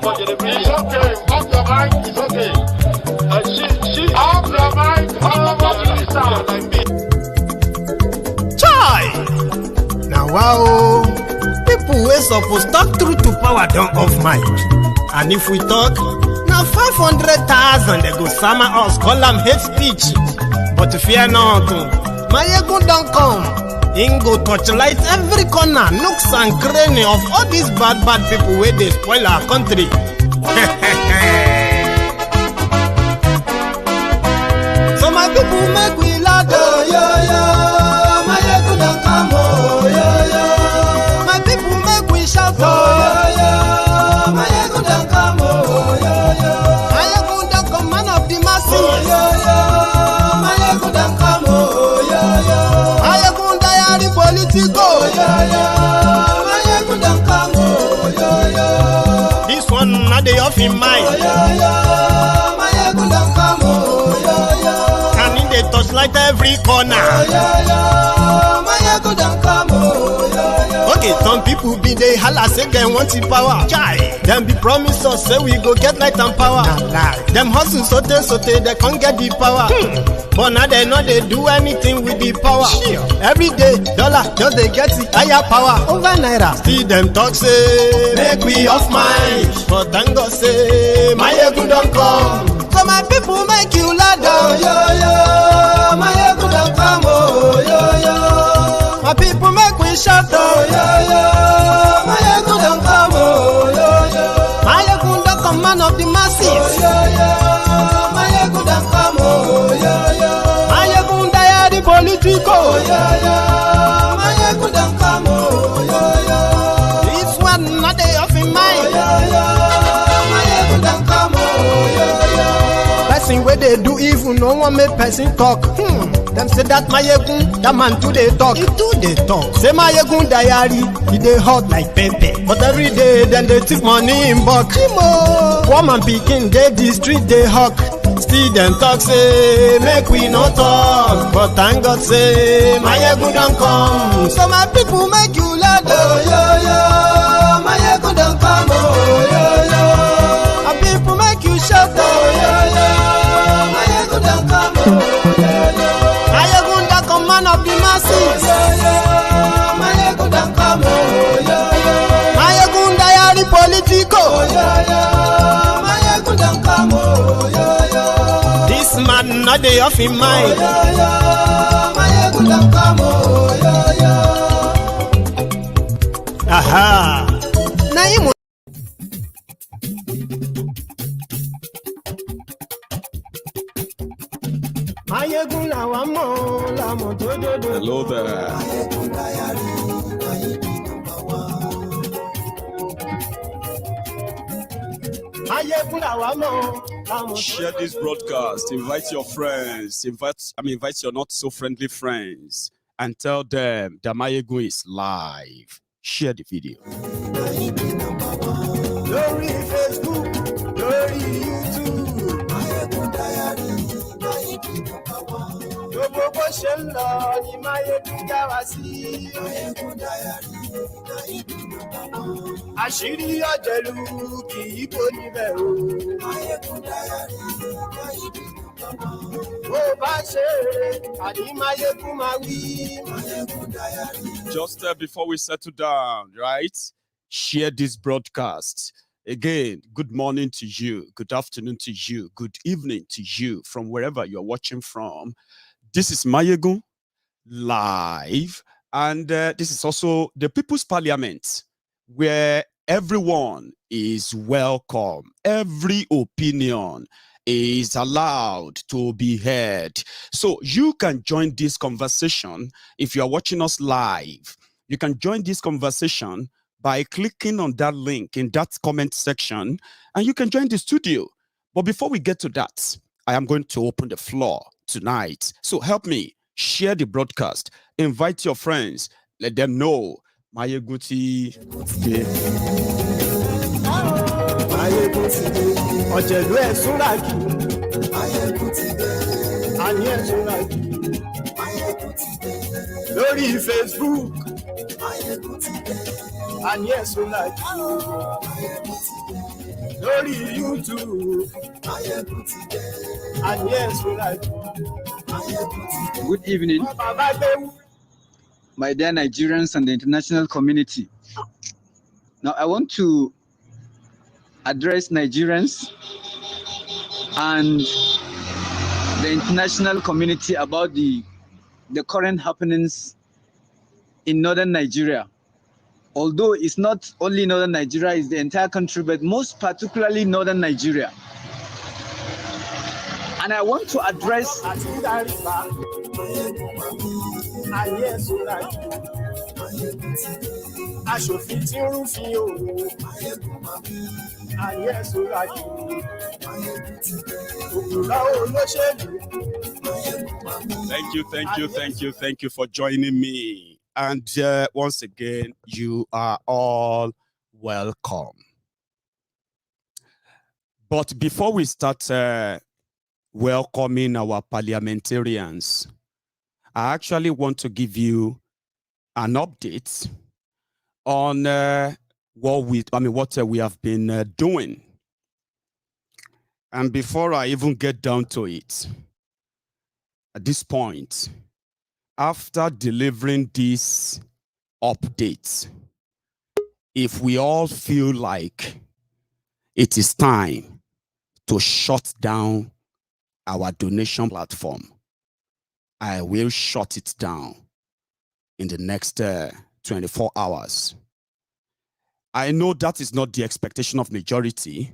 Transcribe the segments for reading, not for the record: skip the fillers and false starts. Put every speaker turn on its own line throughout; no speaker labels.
for the video. It's okay. Off your mic. It's okay. She off your mic. All over the sound like me.
Chai! Now wow, people wey suppose talk truth to power don't off mic. And if we talk, now 500,000 they go summer us, call them hate speech. But fear not, Maiyegun don't come. Him go torchlight every corner, nooks and cranny of all these bad people where they spoil our country. So my people make we laugh, oh, yo, yo. Maiyegun don't come, oh, yo, yo. My people make we shout, oh, yo, yo. Maiyegun don't come, oh, yo, yo. Maiyegun don't come, man of the masses, oh, yo, yo. Maiyegun don't come, oh, yo, yo. Maiyegun diary Politico, oh, yo, yo. Maiyegun don't come, oh, yo, yo. This one not the off in mind, oh, yo, yo. Maiyegun don't come, oh, yo, yo. And in the touchlight every corner, oh, yo, yo. Maiyegun don't come, oh, yo, yo. Okay, some people be they holla say they want the power. Chai, them be promise us say we go get light and power. Them hustle sote they can't get the power. But now they know they do anything with the power. Every day, dollar just they get the higher power over naira. Still them talk say make we off mind. But thank God say Maiyegun don't come. So my people make you laugh, oh, yo, yo. Maiyegun don't come, oh, yo, yo. My people make we shout, oh, yo, yo. Maiyegun don't come, oh, yo, yo. Maiyegun don't come, man of the masses, oh, yo, yo. Maiyegun don't come, oh, yo, yo. Maiyegun diary Politico, oh, yo, yo. Maiyegun don't come, oh, yo, yo. This one not they off in mind, oh, yo, yo. Maiyegun don't come, oh, yo, yo. Person where they do evil, no one make person talk. Them say that Maiyegun, that man too they talk. He too they talk. Say Maiyegun diary, he they hot like pepper. But every day, then they take money in bulk. Woman picking, they the street they hawk. Still them talk say, make we no talk. But thank God say, Maiyegun don't come. So my people make you laugh, oh, yo, yo. Maiyegun don't come, oh, yo, yo. My people make you shout, oh, yo, yo. Maiyegun don't come, oh, yo, yo. Maiyegun don't come, man of the masses, oh, yo, yo. Maiyegun don't come, oh, yo, yo. Maiyegun diary Politico, oh, yo, yo. Maiyegun don't come, oh, yo, yo. This man not the off in mind, oh, yo, yo. Maiyegun don't come, oh, yo, yo. Aha. Now
hello there. Share this broadcast. Invite your friends. Invite your not so friendly friends and tell them that Maiyegun is live. Share the video.
Glory Facebook, glory YouTube. Maiyegun diary, Maiyegun power. Gbogbo bó ṣe ń lọ ni Maiyegun já wa sí. Maiyegun diary, Maiyegun power. Àṣírí ọ̀jẹ̀lú kì í bò níbẹ̀ o. Maiyegun diary, Maiyegun power. Bó bá ṣe àní Maiyegun máa wí. Maiyegun diary.
Just before we settle down, right? Share this broadcast. Again, good morning to you, good afternoon to you, good evening to you from wherever you're watching from. This is Maiyegun live, and this is also the People's Parliament, where everyone is welcome. Every opinion is allowed to be heard. So you can join this conversation if you are watching us live. You can join this conversation by clicking on that link in that comment section, and you can join the studio. But before we get to that, I am going to open the floor tonight. So help me share the broadcast. Invite your friends. Let them know Maiyegun ti dé.
Maiyegun ti dé. Ọ̀jẹ̀lú ẹ̀ súnra kì. Maiyegun ti dé. Àní ẹ̀ súnra kì. Maiyegun ti dé. Lórí Facebook. Maiyegun ti dé. Àní ẹ̀ súnra kì. Maiyegun ti dé. lórí YouTube. And yes, we like.
Good evening, my dear Nigerians and the international community. Now, I want to address Nigerians and the international community about the current happenings in northern Nigeria. Although it's not only northern Nigeria, it's the entire country, but most particularly northern Nigeria. And I want to address
Thank you for joining me. And once again, you are all welcome. But before we start welcoming our parliamentarians, I actually want to give you an update on what we have been doing. And before I even get down to it, at this point, after delivering these updates, if we all feel like it is time to shut down our donation platform, I will shut it down in the next 24 hours. I know that is not the expectation of majority.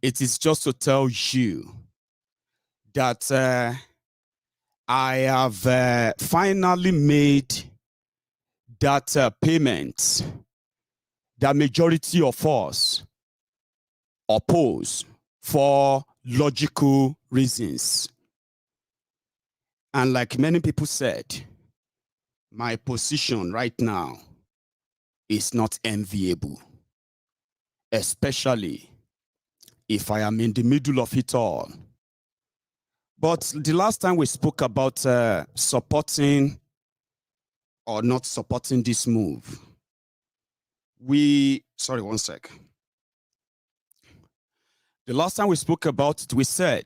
It is just to tell you that I have finally made that payment that majority of us oppose for logical reasons. And like many people said, my position right now is not enviable, especially if I am in the middle of it all. But the last time we spoke about supporting or not supporting this move, sorry, one sec. The last time we spoke about it, we said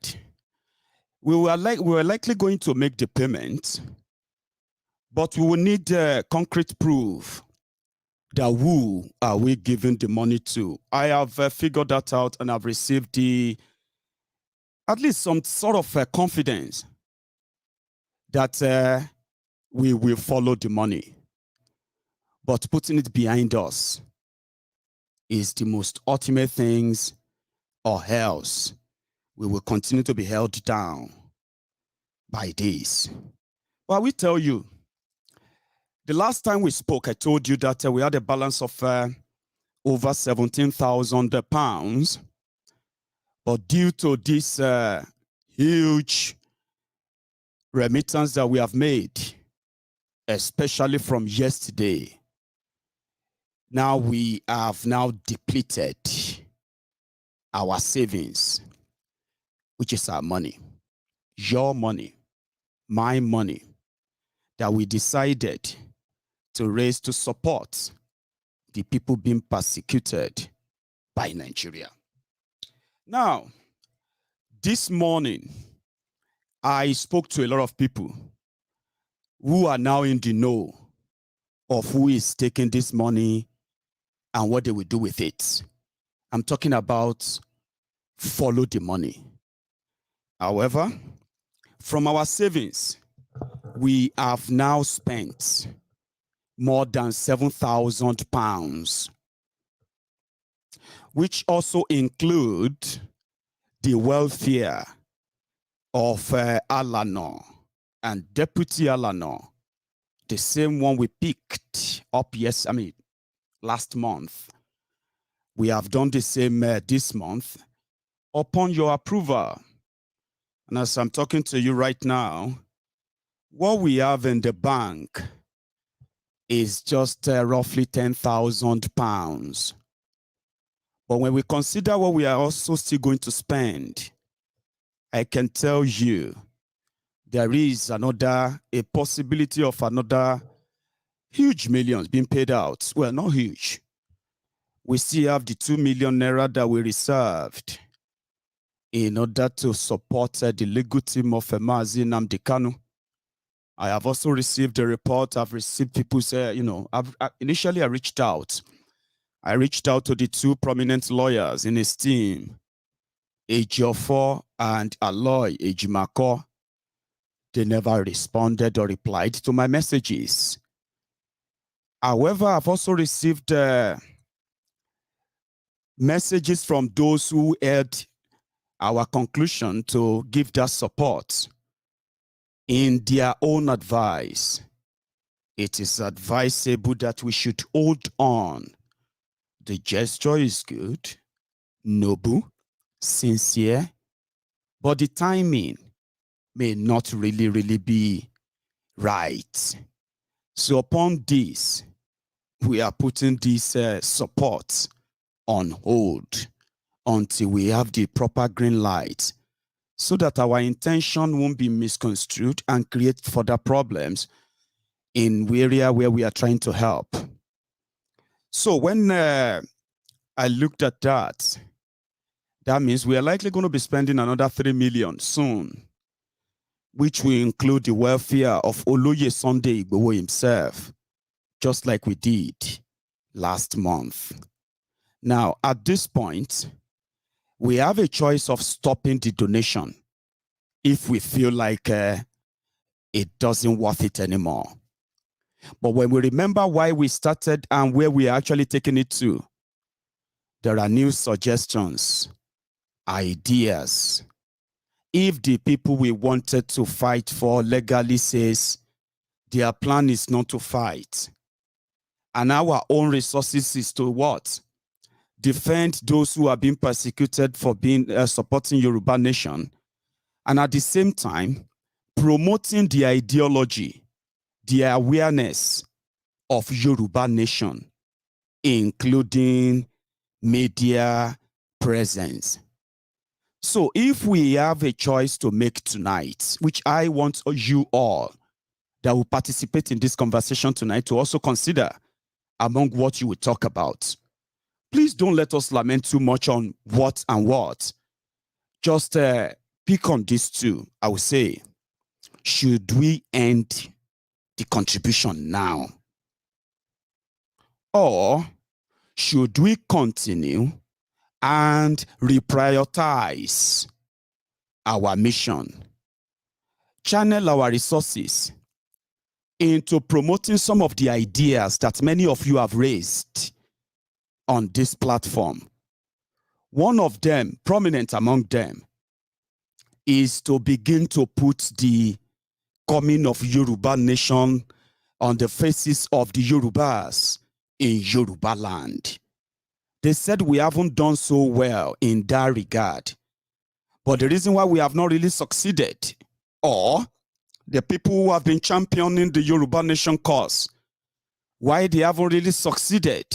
we were likely going to make the payment, but we will need concrete proof that who are we giving the money to. I have figured that out, and I've received at least some sort of confidence that we will follow the money. But putting it behind us is the most ultimate things, or else we will continue to be held down by this. Well, we tell you, the last time we spoke, I told you that we had a balance of over 17,000 pounds. But due to this huge remittance that we have made, especially from yesterday, now we have depleted our savings, which is our money, your money, my money, that we decided to raise to support the people being persecuted by Nigeria. Now, this morning, I spoke to a lot of people who are now in the know of who is taking this money and what they will do with it. I'm talking about follow the money. However, from our savings, we have now spent more than 7,000 pounds, which also include the welfare of Alano and Deputy Alano, the same one we picked up last month. We have done the same this month upon your approval. And as I'm talking to you right now, what we have in the bank is just roughly 10,000 pounds. But when we consider what we are also still going to spend, I can tell you there is a possibility of another huge millions being paid out. Well, not huge. we still have the 2 million naira that we reserved in order to support the legal team of Mazi Nnamdi Kanu. I have also received a report. I've received people say, initially I reached out. I reached out to the two prominent lawyers in his team, Ejiofor and Aloy Ejimako. They never responded or replied to my messages. However, I've also received messages from those who heard our conclusion to give that support. In their own advice, it is advisable that we should hold on. The gesture is good, noble, sincere, but the timing may not really be right. So upon this, we are putting this support on hold until we have the proper green light, so that our intention won't be misconstrued and create further problems in the area where we are trying to help. So when I looked at that, that means we are likely going to be spending another 3 million soon, which will include the welfare of Oloye Sunday Igboho himself, just like we did last month. Now, at this point, we have a choice of stopping the donation if we feel like it doesn't worth it anymore. But when we remember why we started and where we are actually taking it to, there are new suggestions, ideas. If the people we wanted to fight for legally says their plan is not to fight, and our own resources is to what? Defend those who are being persecuted for being supporting Yoruba Nation, and at the same time promoting the ideology, the awareness of Yoruba Nation, including media presence. So if we have a choice to make tonight, which I want you all that will participate in this conversation tonight to also consider among what you will talk about, please don't let us lament too much on what and what. Just pick on these two. I would say, should we end the contribution now? Or should we continue and reprioritize our mission? Channel our resources into promoting some of the ideas that many of you have raised on this platform. One of them, prominent among them, is to begin to put the coming of Yoruba Nation on the faces of the Yorubas in Yoruba land. They said we haven't done so well in that regard. But the reason why we have not really succeeded, or the people who have been championing the Yoruba Nation cause, why they haven't really succeeded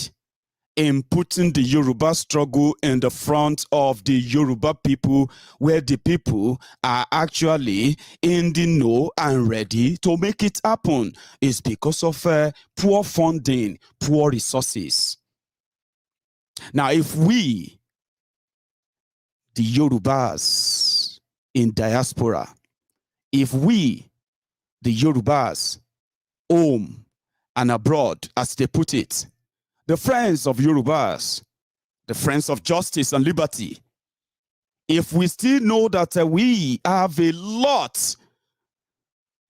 in putting the Yoruba struggle in the front of the Yoruba people, where the people are actually in the know and ready to make it happen, is because of poor funding, poor resources. Now, if we, the Yorubas in diaspora, if we, the Yorubas, home and abroad, as they put it, the friends of Yorubas, the friends of justice and liberty, if we still know that we have a lot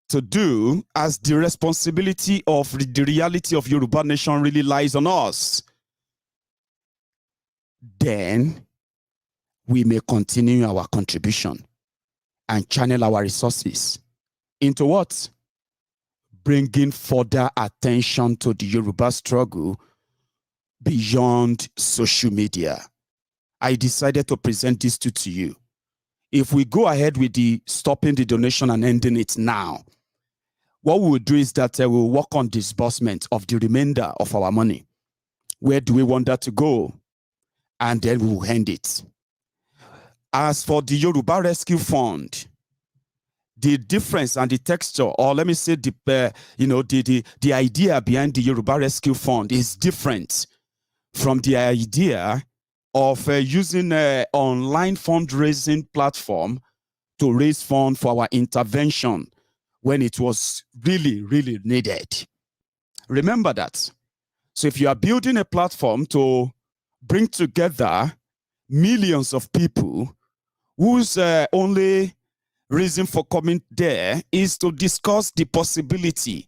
to do, as the responsibility of the reality of Yoruba Nation really lies on us, then we may continue our contribution and channel our resources into what? Bringing further attention to the Yoruba struggle beyond social media. I decided to present this to you. If we go ahead with the stopping the donation and ending it now, what we will do is that we'll work on disbursement of the remainder of our money. Where do we want that to go? And then we will end it. As for the Yoruba Rescue Fund, the difference and the texture, or let me say the idea behind the Yoruba Rescue Fund is different from the idea of using an online fundraising platform to raise funds for our intervention when it was really, really needed. Remember that. So if you are building a platform to bring together millions of people whose only reason for coming there is to discuss the possibility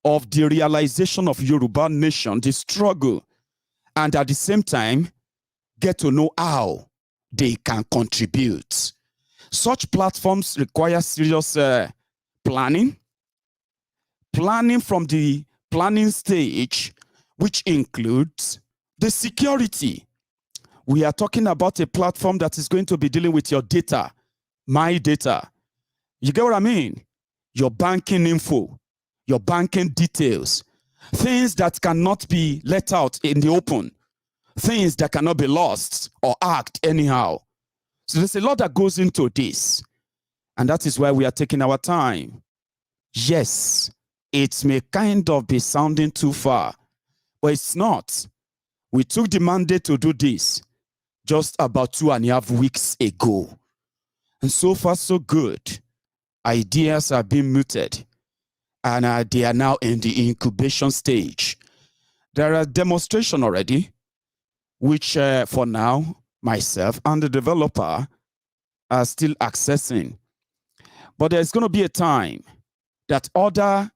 of the realization of Yoruba nation, the struggle, and at the same time, get to know how they can contribute. Such platforms require serious planning from the planning stage, which includes the security. We are talking about a platform that is going to be dealing with your data, my data. You get what I mean? Your banking info, your banking details, things that cannot be let out in the open, things that cannot be lost or hacked anyhow. So there's a lot that goes into this. And that is why we are taking our time. Yes, it may kind of be sounding too far, but it's not. We took the mandate to do this just about 2.5 weeks ago. And so far, so good. Ideas are being mooted, and they are now in the incubation stage. There are demonstrations already, which for now, myself and the developer are still accessing. But there's going to be a time that other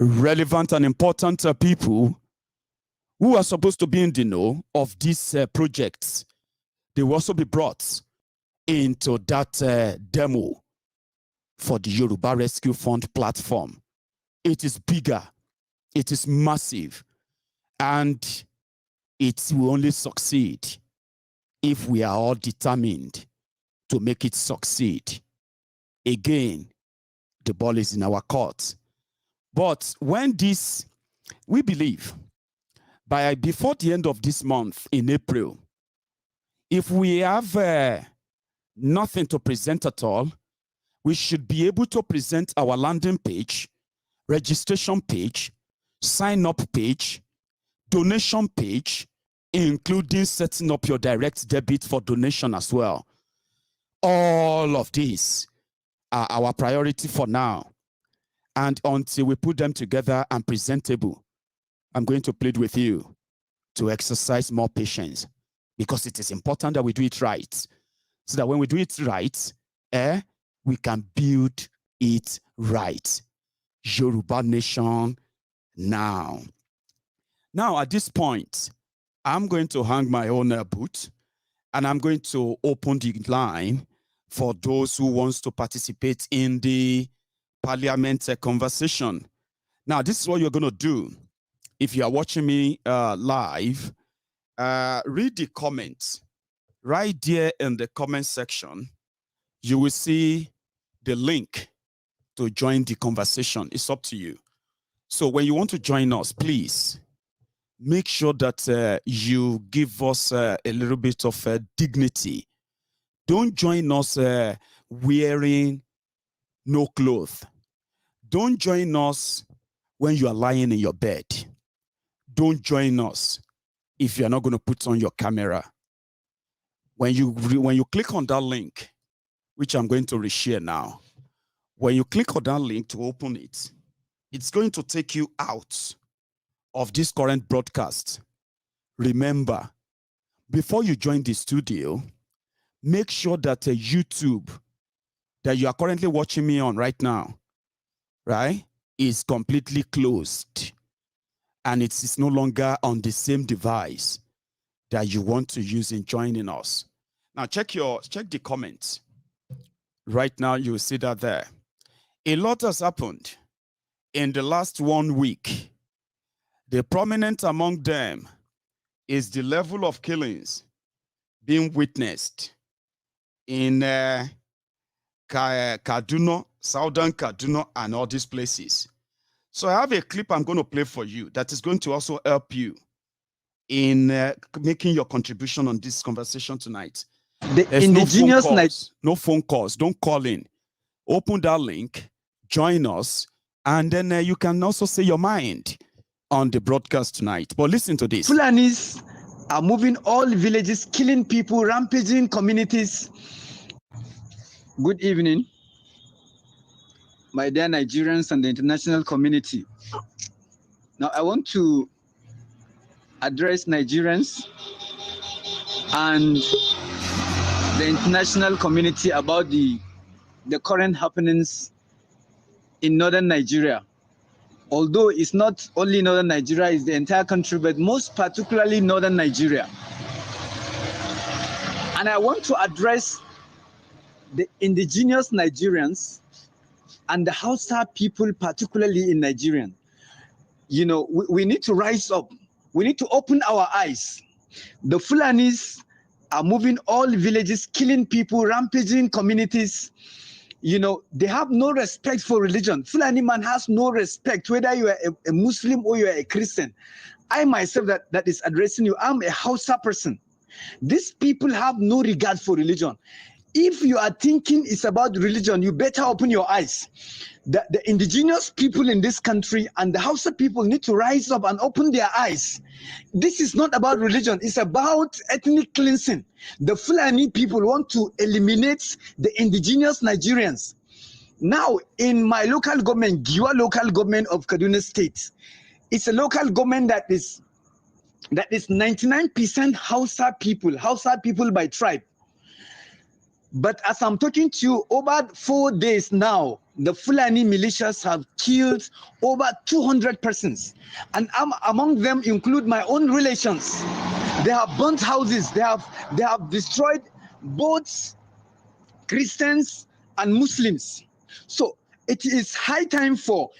relevant and important people who are supposed to be in the know of these projects, they will also be brought into that demo for the Yoruba Rescue Fund platform. It is bigger, it is massive, and it will only succeed if we are all determined to make it succeed. Again, the ball is in our court. But when this, we believe, before the end of this month in April, if we have nothing to present at all, we should be able to present our landing page, registration page, sign-up page, donation page, including setting up your direct debit for donation as well. All of these are our priority for now. And until we put them together and presentable, I'm going to plead with you to exercise more patience, because it is important that we do it right. So that when we do it right, we can build it right. Yoruba nation now. Now, at this point, I'm going to hang my own boot, and I'm going to open the line for those who wants to participate in the Parliament conversation. Now, this is what you're going to do. If you are watching me live, read the comments. Right there in the comment section, you will see the link to join the conversation. It's up to you. So when you want to join us, please make sure that you give us a little bit of dignity. Don't join us wearing no clothes. Don't join us when you are lying in your bed. Don't join us if you are not going to put on your camera. When you click on that link, which I'm going to reshare now, when you click on that link to open it, it's going to take you out of this current broadcast. Remember, before you join the studio, make sure that YouTube that you are currently watching me on right now, right, is completely closed, and it is no longer on the same device that you want to use in joining us. Now check the comments. Right now you will see that there. A lot has happened in the last 1 week. The prominent among them is the level of killings being witnessed in Kaduna, Southern Kaduna, and all these places. So I have a clip I'm going to play for you that is going to also help you in making your contribution on this conversation tonight.
The indigenous
no phone calls. Don't call in. Open that link, join us, and then you can also say your mind. on the broadcast tonight. But listen to this.
Fulanis are moving all villages, killing people, rampaging communities. Good evening, my dear Nigerians and the international community. Now, I want to address Nigerians and the international community about the current happenings in northern Nigeria. Although it's not only northern Nigeria, it's the entire country, but most particularly northern Nigeria. And I want to address the indigenous Nigerians and the Hausa people, particularly in Nigeria. You know, we need to rise up. We need to open our eyes. The Fulanis are moving all villages, killing people, rampaging communities. You know, they have no respect for religion. Fulani man has no respect, whether you are a Muslim or you are a Christian. I myself that is addressing you, I'm a Hausa person. These people have no regard for religion. If you are thinking it's about religion, you better open your eyes. The indigenous people in this country and the Hausa people need to rise up and open their eyes. This is not about religion. It's about ethnic cleansing. The Fulani people want to eliminate the indigenous Nigerians. Now, in my local government, Giwa local government of Kaduna State, it's a local government that is 99% Hausa people by tribe. But as I'm talking to you, over 4 days now, the Fulani militias have killed over 200 persons. And among them include my own relations. They have burnt houses. They have destroyed both Christians and Muslims. So it is high time for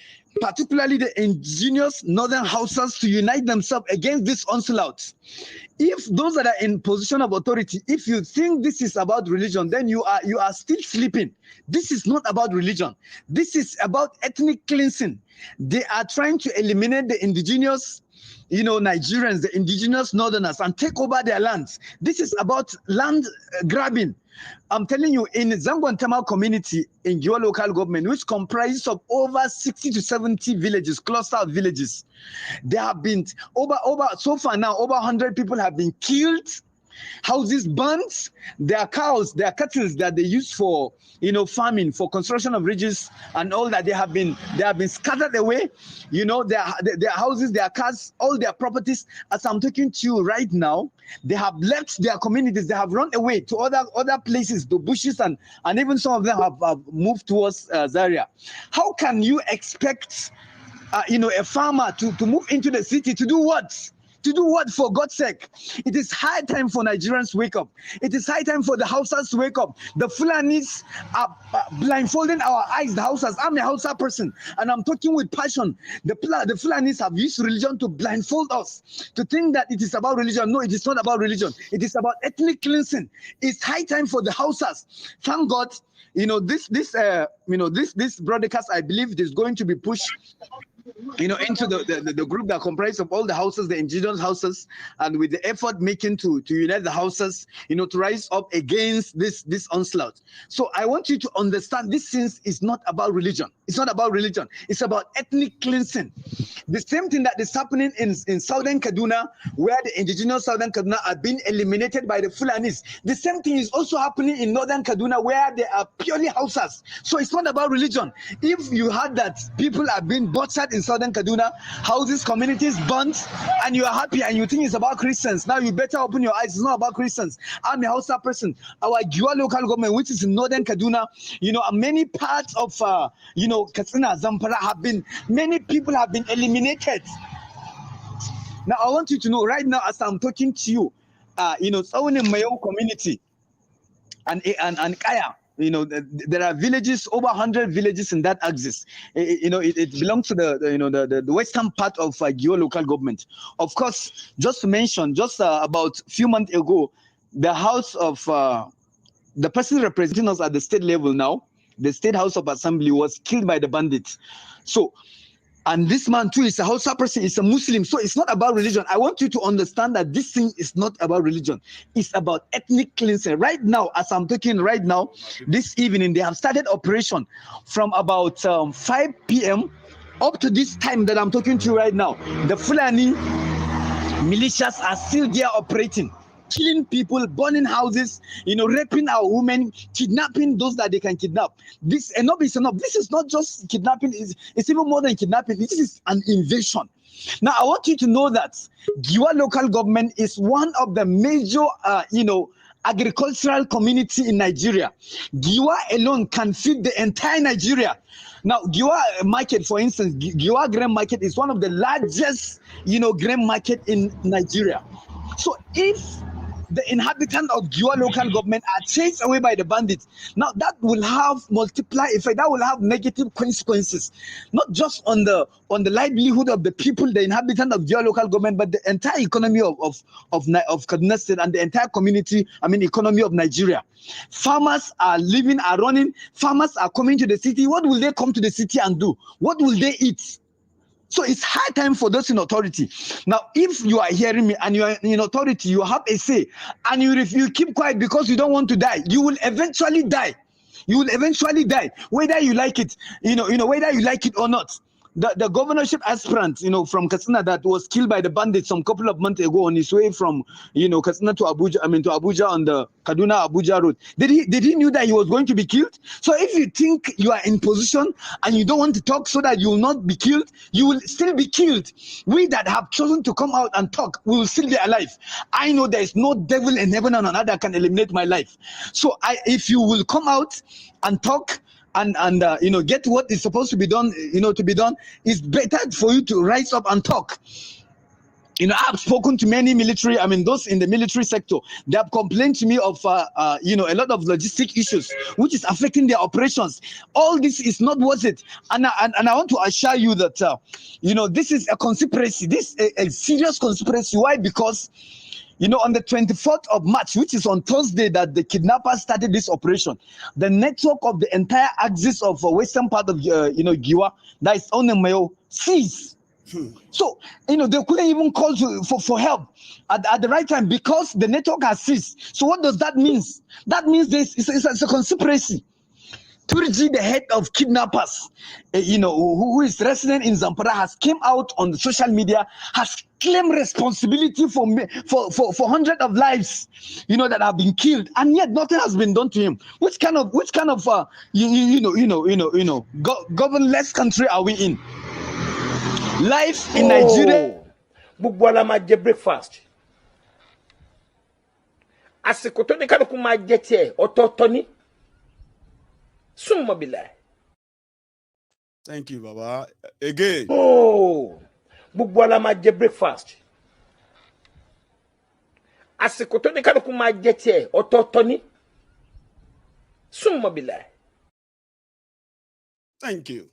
particularly the indigenous northern Hausas to unite themselves against this onslaught. If those that are in position of authority, if you think this is about religion, then you are still sleeping. This is not about religion. This is about ethnic cleansing. They are trying to eliminate the indigenous, Nigerians, the indigenous northerners, and take over their lands. This is about land grabbing. I'm telling you, in Zangwantama community in your local government, which comprises of over 60 to 70 villages, cluster of villages, there have been so far now, over 100 people have been killed, houses burnt, their cows, their cattle that they use for farming, for construction of ridges and all that, they have been scattered away, their houses, their cars, all their properties. As I'm talking to you right now, they have left their communities, they have run away to other places, to bushes, and even some of them have moved towards Zaria. How can you expect a farmer to move into the city to do what? To do what, for God's sake? It is high time for Nigerians to wake up. It is high time for the Hausas to wake up. The Fulanis are blindfolding our eyes, the Hausas. I'm a Hausa person, and I'm talking with passion. The Fulanis have used religion to blindfold us, to think that it is about religion. No, it is not about religion. It is about ethnic cleansing. It's high time for the Hausas. Thank God, this broadcast, I believe it is going to be pushed into the group that comprises of all the houses, the indigenous houses, and with the effort making to unite the houses, to rise up against this onslaught. So I want you to understand this thing is not about religion. It's not about religion. It's about ethnic cleansing. The same thing that is happening in southern Kaduna, where the indigenous southern Kaduna are being eliminated by the Fulanis. The same thing is also happening in northern Kaduna, where they are purely Hausas. So it's not about religion. If you heard that people are being butchered in southern Kaduna, houses, communities burnt, and you are happy and you think it's about Christians, now you better open your eyes. It's not about Christians. I'm a Hausa person. Our Giwa local government, which is in northern Kaduna, many parts of Katsina, Zamfara many people have been eliminated. Now I want you to know right now, as I'm talking to you, someone in my own community and Kaya, there are villages, over 100 villages in that axis. It belongs to the western part of Gio local government. Of course, just to mention, about a few months ago, the house of the person representing us at the state level now, the State House of Assembly, was killed by the bandits. So, and this man too is a Hausa person, is a Muslim. So it's not about religion. I want you to understand that this thing is not about religion. It's about ethnic cleansing. Right now, as I'm talking right now, this evening, they have started operation from about 5 p.m. up to this time that I'm talking to you right now, the Fulani militias are still there operating, killing people, burning houses, raping our women, kidnapping those that they can kidnap. This enough is enough. This is not just kidnapping, it's even more than kidnapping. This is an invasion. Now, I want you to know that Giwa local government is one of the major, agricultural community in Nigeria. Giwa alone can feed the entire Nigeria. Now, Giwa market, for instance, Giwa grain market is one of the largest, grain market in Nigeria. So if the inhabitants of Giwa local government are chased away by the bandits, now that will have multiply effect. That will have negative consequences, not just on the livelihood of the people, the inhabitants of Giwa local government, but the entire economy of Kaduna State and the entire community. Economy of Nigeria. Farmers are living, are running. Farmers are coming to the city. What will they come to the city and do? What will they eat? So it's high time for those in authority. Now, if you are hearing me and you are in authority, you have a say, and if you keep quiet because you don't want to die, you will eventually die. You will eventually die, whether you like it, whether you like it or not. The governorship aspirant, from Katsina that was killed by the bandits some couple of months ago on his way from, Katsina to Abuja, to Abuja on the Kaduna-Abuja road. Did he knew that he was going to be killed? So if you think you are in position and you don't want to talk so that you will not be killed, you will still be killed. We that have chosen to come out and talk, we will still be alive. I know there is no devil in heaven and on earth that can eliminate my life. So if you will come out and talk, and get what is supposed to be done, it's better for you to rise up and talk. I've spoken to many military, those in the military sector. They have complained to me of, a lot of logistic issues, which is affecting their operations. All this is not worth it. And I want to assure you that, this is a conspiracy. This is a serious conspiracy. Why? Because on the 24th of March, which is on Thursday, that the kidnappers started this operation, the network of the entire axis of western part of, Giwa, that is on the Mayo, ceased. So, they couldn't even call for help at the right time because the network has ceased. So what does that mean? That means it's a conspiracy. Turji, the head of kidnappers, who is resident in Zamfara, has came out on the social media, has claimed responsibility for hundreds of lives, that have been killed, and yet nothing has been done to him. Which kind of governless country are we in? Life in Nigeria.
Bugwala ma je breakfast. Asikoto ni kanu kuma jete ototoni.
Thank you, Baba. Again.
Bugwala ma je breakfast. Asikoto ni kanu kuma jete ototoni.
Thank you.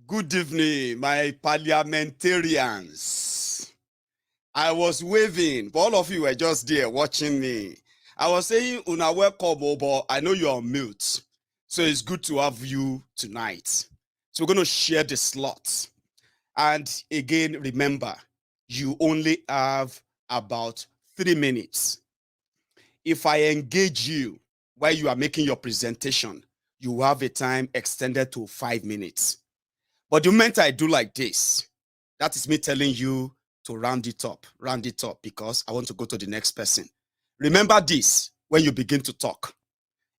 Good evening, my parliamentarians. I was waving, but all of you were just there watching me. I was saying, Una welcome, but I know you're on mute. So it's good to have you tonight. So we're going to share the slots. And again, remember, you only have about 3 minutes. If I engage you while you are making your presentation, you have a time extended to 5 minutes. But the moment I do like this, that is me telling you to round it up, because I want to go to the next person. Remember this when you begin to talk.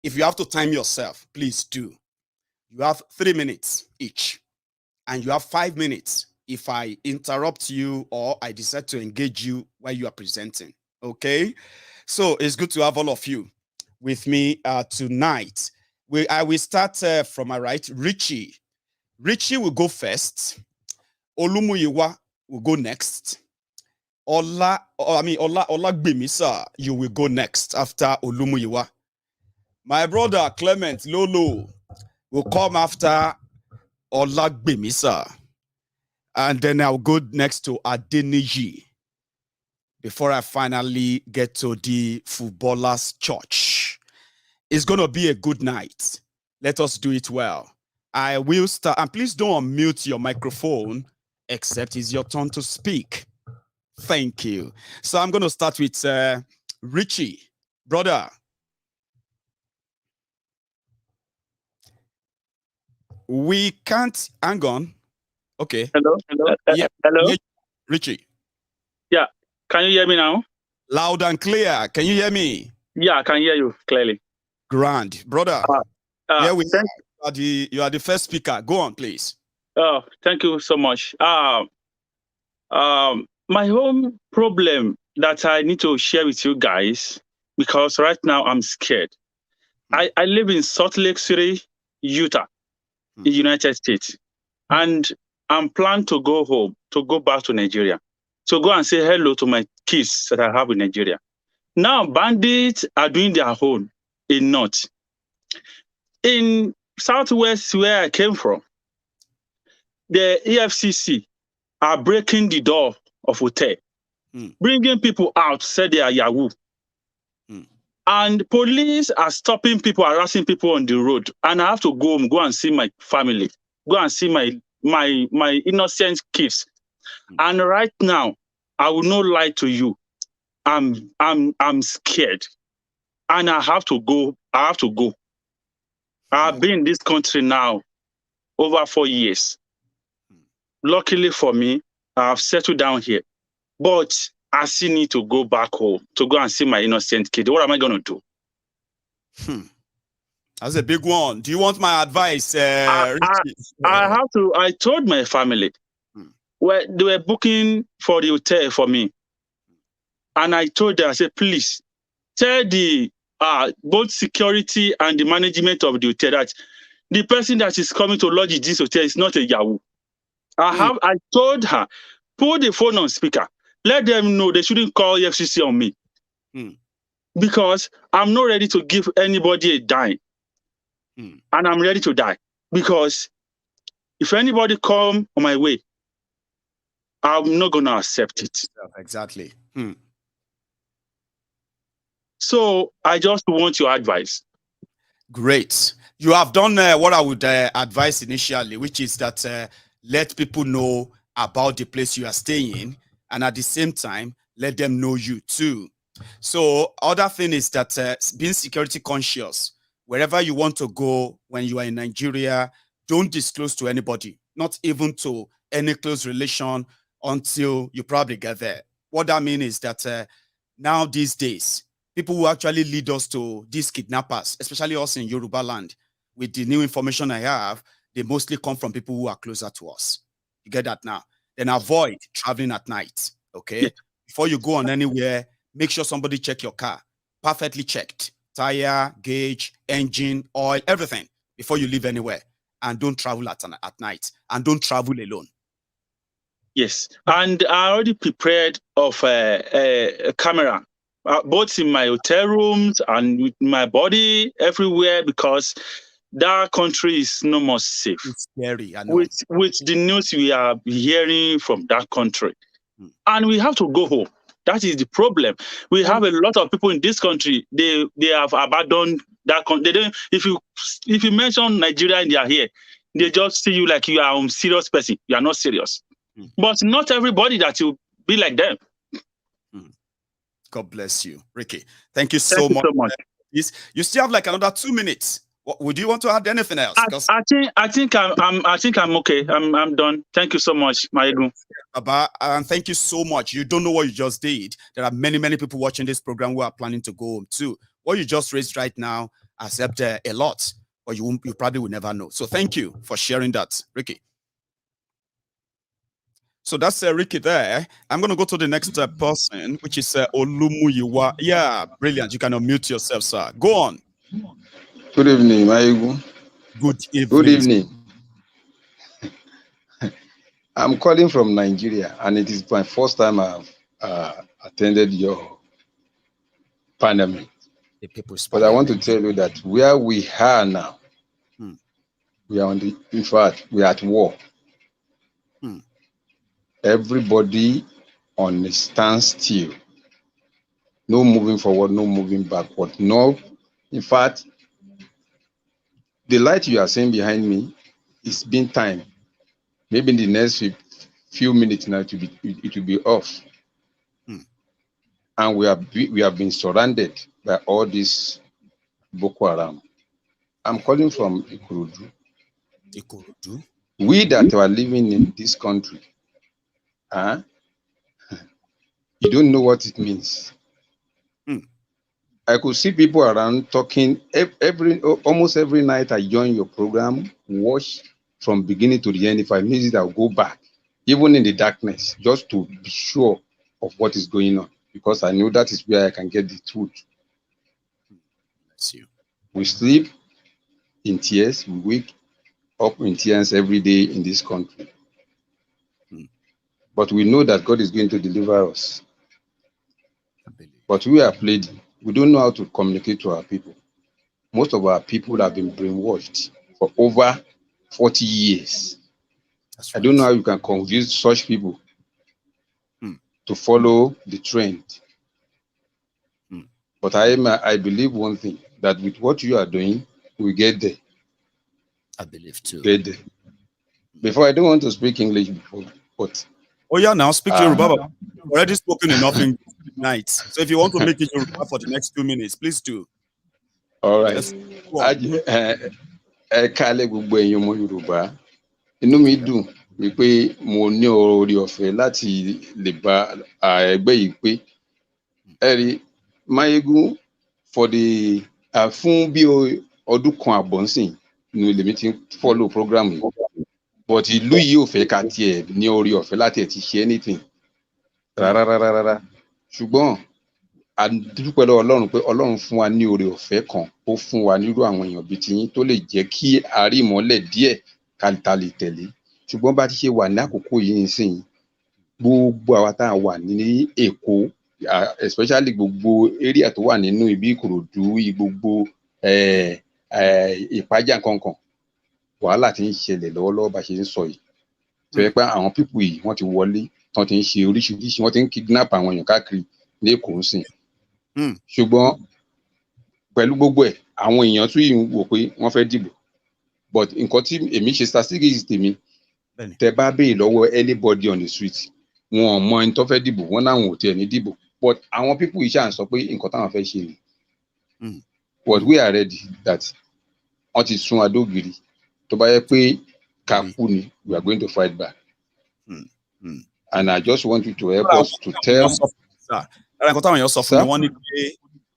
If you have to time yourself, please do. You have 3 minutes each, and you have 5 minutes if I interrupt you or I decide to engage you while you are presenting. Okay? So it's good to have all of you with me tonight. I will start from my right. Richie will go first. Olumuyiwa will go next. Olagbemisa, you will go next after Olumuyiwa. My brother Clement Lolo will come after Olagbemisa. And then I'll go next to Adeniji before I finally get to the footballers' church. It's going to be a good night. Let us do it well. I will start, and please don't unmute your microphone, except it's your turn to speak. Thank you. So I'm going to start with Richie. Brother. We can't, hang on. Okay.
Hello?
Yeah.
Hello?
Yeah, Richie.
Yeah. Can you hear me now?
Loud and clear. Can you hear me?
Yeah, I can hear you clearly.
Grand. Brother.
Yeah,
You are the first speaker. Go on, please.
thank you so much. My own problem that I need to share with you guys, because right now I'm scared. I live in Salt Lake City, Utah, in the United States. And I'm planning to go home, to go back to Nigeria, to go and say hello to my kids that I have in Nigeria. Now, bandits are doing their own in North. In Southwest, where I came from, the EFCC are breaking the door of hotel, bringing people out, say they are Yahoo. And police are stopping people, harassing people on the road. And I have to go home, go and see my family, go and see my innocent kids. And right now, I will not lie to you. I'm scared. And I have to go. I've been in this country now over 4 years. Luckily for me, I've settled down here. But I still need to go back home to go and see my innocent kid. What am I going to do?
That's a big one. Do you want my advice?
I have to. I told my family, well, they were booking for the hotel for me. And I told them, I said, please tell the both security and the management of the hotel that the person that is coming to lodge in this hotel is not a Yahoo. I told her, put the phone on speaker. Let them know they shouldn't call FCC on me. Because I'm not ready to give anybody a dime. And I'm ready to die. Because if anybody come on my way, I'm not going to accept it.
Exactly.
So I just want your advice.
Great. You have done what I would advise initially, which is that let people know about the place you are staying, and at the same time, let them know you too. So other thing is that being security conscious, wherever you want to go when you are in Nigeria, don't disclose to anybody, not even to any close relation until you probably get there. What that means is that now these days, people who actually lead us to these kidnappers, especially us in Yoruba land, with the new information I have, they mostly come from people who are closer to us. You get that now? Then avoid traveling at night, okay? Yeah. Before you go on anywhere, make sure somebody check your car. Perfectly checked. Tire, gauge, engine, oil, everything before you leave anywhere. And don't travel at night. And don't travel alone.
Yes. And I already prepared of a camera, both in my hotel rooms and with my body, everywhere, because that country is no more safe.
It's scary, I know.
With the news we are hearing from that country. And we have to go home. That is the problem. We have a lot of people in this country, they have abandoned that country. They don't, if you mention Nigeria and they are here, they just see you like you are a serious person. You are not serious. But not everybody that will be like them.
God bless you, Ricky. Thank you so much. You still have like another 2 minutes. Would you want to add anything else?
I think I'm okay. I'm done. Thank you so much, Maiyegun.
And thank you so much. You don't know what you just did. There are many people watching this program who are planning to go home too. What you just raised right now accept a lot, but you probably will never know. So thank you for sharing that, Ricky. So that's Ricky there. I'm going to go to the next person, which is Olumuyiwa. Yeah, brilliant. You can unmute yourself, sir. Go on.
Good evening, Maiyegun.
Good evening.
Good evening. I'm calling from Nigeria, and it is my first time I've attended your parliament. But I want to tell you that where we are now, we are in fact, we are at war. Everybody on a standstill. No moving forward, no moving backward. No, in fact, the light you are seeing behind me is being timed. Maybe in the next few minutes now, it will be off. And we have been surrounded by all this Boko Haram. I'm calling from Ikorodu.
Ikorodu?
We that are living in this country, you don't know what it means. I could see people around talking almost every night. I join your program, watch from beginning to the end. If I miss it, I'll go back, even in the darkness, just to be sure of what is going on, because I know that is where I can get the truth. We sleep in tears, we wake up in tears every day in this country. But we know that God is going to deliver us. But we are pleading. We don't know how to communicate to our people. Most of our people have been brainwashed for over 40 years. I don't know how you can convince such people to follow the trend. But I believe one thing, that with what you are doing, we get there.
I believe too.
Get there. Before, I don't want to speak English before, but...
Oh yeah, now speak Yoruba. Already spoken enough English tonight. So if you want to make it Yoruba for the next 2 minutes, please do.
All right. Kale gbogbo ẹ̀yin ọmọ Yorùbá. Inú mi dùn wípé mo ní oore ọ̀fẹ́ láti lè bá ẹgbẹ́ yìí pé. Ẹ̀rí Maiyegun for the fún bí ọdún kan àbọ̀ nsìn ni lèmi ti follow program yìí. But ìlú yìí ò fẹ́ ká tiẹ̀ ní oore ọ̀fẹ́ láti ẹ̀ ti ṣe anything. Rárá. Ṣùgbọ́n a dúpẹ́ lọ́wọ́ Ọlọ́run pé Ọlọ́run fún wa ní oore ọ̀fẹ́ kan, ó fún wa nírú àwọn èèyàn bíi tiyín tó lè jẹ́ kí a rí ìmọ́lẹ̀ díẹ̀ ká lè tẹ̀lé. Ṣùgbọ́n bá ti ṣe wà ní àkókò yìí nísìnyí, gbogbo àwa tá a wà ní Èkó, especially gbogbo area tó wà nínú ibi Ìkòròdú, gbogbo Ìpájà kankan, wàhálà tí ń ṣẹlẹ̀ lọ́wọ́lọ́wọ́ bá ṣe ń sọ yìí. Tó yẹ pé àwọn people yìí wọ́n ti wọlé, wọ́n ti ń ṣe oríṣiríṣi, wọ́n ti ń kidnap àwọn èèyàn káàkiri ní Èkó ń sìn. Ṣùgbọ́n pẹ̀lú gbogbo ẹ̀, àwọn èèyàn tún yìí ń wò pé wọ́n fẹ́ dìbò. But nǹkan tí èmi ṣe statistics tèmi, tẹ bá béèrè lọ́wọ́ anybody on the street, wọn ò mọ ẹni tó fẹ́ dìbò, wọn náà wọn ò tiẹ̀ ní dìbò. But àwọn people yìí ṣáà ń sọ pé nǹkan táwọn fẹ́ ṣe ni. But we are ready that wọ́n ti sún adógiri. Tó bá yẹ pé kakú ni, we are going to fight back. And I just want you to help us to tell.
Nǹkan táwọn èèyàn sọ fún mi,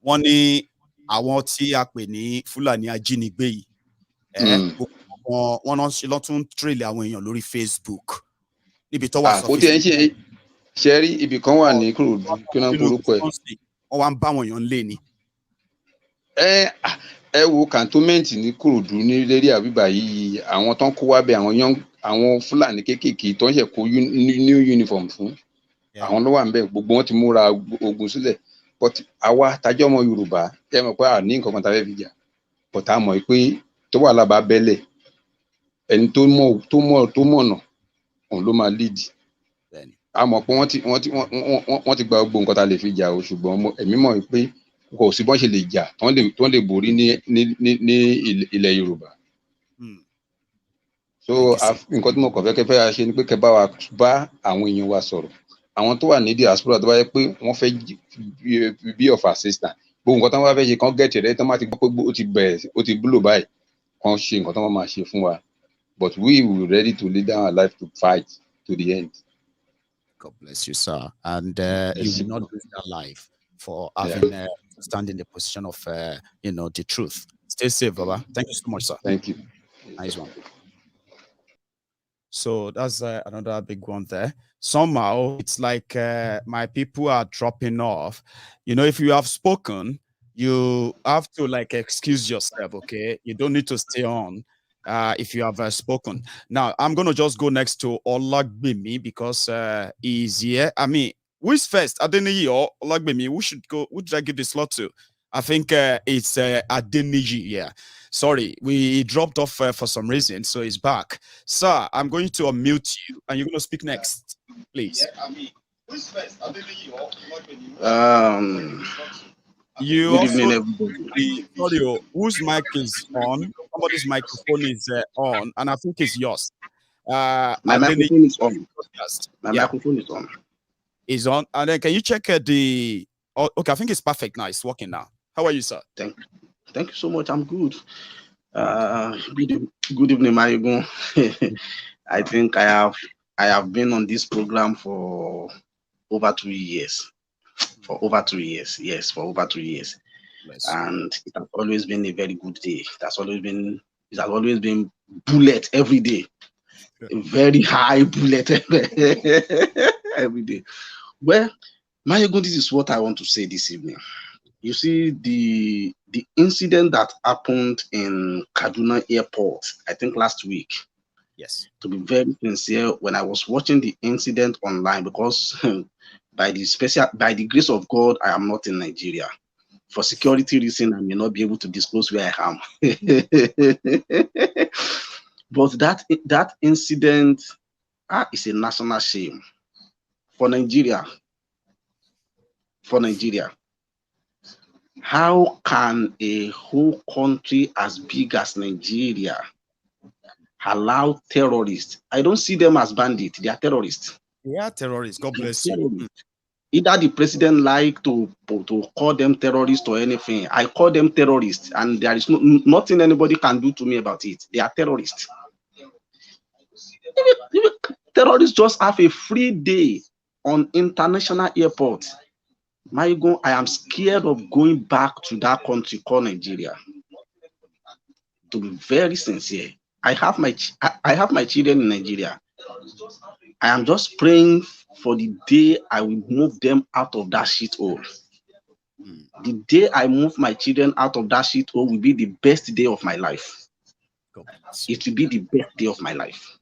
wọ́n ní àwọn tí a pè ní Fúlàní ajínigbé yìí, wọ́n náà ṣe lọ́tún tírèlì àwọn èèyàn lórí Facebook níbi tó wà sọ.
Ó ti ẹ̀ ń ṣe rí ibì kan wà ní Ìkòròdú kí wọ́n porúkọ ẹ̀.
Wọ́n wá ń bá àwọn èèyàn lé ni.
Ẹ wo cantonment ní Ìkòròdú ní lérí àbíbà yìí, àwọn tó ń kó wá bẹ àwọn Fúlàní kéékèèké tó ń ṣe kó new uniform fún. Àwọn ló wà ń bẹ, gbogbo wọn ti múra ogun sílẹ̀. But àwa tájọ́ ọmọ Yorùbá, ẹ mọ̀ pé a ní nǹkan kan tá a fẹ́ fi jà. But a mọ̀ pé tó wà lábàá bẹ́lẹ̀, ẹni tó mọ̀nà òun ló máa lead. A mọ̀ pé wọ́n ti gba gbogbo nǹkan tá a lè fi jà o, ṣùgbọ́n èmi mọ̀ pé kò sí bọ́n ṣe lè jà tán lè borí ní ilẹ̀ Yorùbá. So nǹkan tí mo kàn fẹ́ ṣe ni pé kẹ́ bá wa bá àwọn èèyàn wa sọ̀rọ̀. Àwọn tó wà ní diaspora tó bá yẹ pé wọ́n fẹ́ be of assistance, gbogbo nǹkan tó wọ́n fẹ́ ṣe kán get rẹ̀, tán máa ti gbọ́ pé ó ti blow báyìí, kán ṣe nǹkan tó wọ́n máa ṣe fún wa. But we will ready to lay down our life to fight to the end.
God bless you, sir. And you will not lose your life for having stand in the position of the truth. Stay safe, Baba. Thank you so much, sir.
Thank you.
Nice one. So that's another big one there. Somehow it's like my people are dropping off. If you have spoken, you have to excuse yourself. Okay, you don't need to stay on. If you have spoken. Now, I'm going to just go next to Olagbemi because he's here. I mean, who is first? Adeniyi or Olagbemi? Who should I give the slot to? I think it's Adeniyi, yeah. Sorry, we dropped off for some reason, so he's back. Sir, I'm going to unmute you, and you're going to speak next, please.
Yeah, I mean, who is first? Adeniyi or Olagbemi?
You
Good
also,
evening, everybody.
sorry, whose mic is on? Somebody's microphone is on, and I think it's yours.
My microphone is on. My
Yeah,
microphone is on.
is on. And then can you check the? Oh, okay, I think it's perfect now. It's working now. How are you, sir?
Thank you so much. I'm good.
Good evening, Maiyegun. I think I have been on this program for over 2 years. For over 2 years, yes, for over 2 years, and it has always been a very good day. It has always been bullet every day, a very high bullet every day. Well, Maiyegun, this is what I want to say this evening. You see, the incident that happened in Kaduna Airport, I think last week.
Yes.
To be very sincere, when I was watching the incident online, because by the grace of God, I am not in Nigeria. For security reasons, I may not be able to disclose where I am. But that incident is a national shame for Nigeria. For Nigeria. How can a whole country as big as Nigeria allow terrorists? I don't see them as bandits. They are terrorists.
They are terrorists. God bless you.
Either the president like to call them terrorists or anything. I call them terrorists, and there is nothing anybody can do to me about it. They are terrorists. Terrorists just have a free day on international airport. Maiyegun, I am scared of going back to that country called Nigeria. To be very sincere, I have my children in Nigeria. I am just praying for the day I will move them out of that shithole. The day I move my children out of that shithole will be the best day of my life. It will be the best day of my life.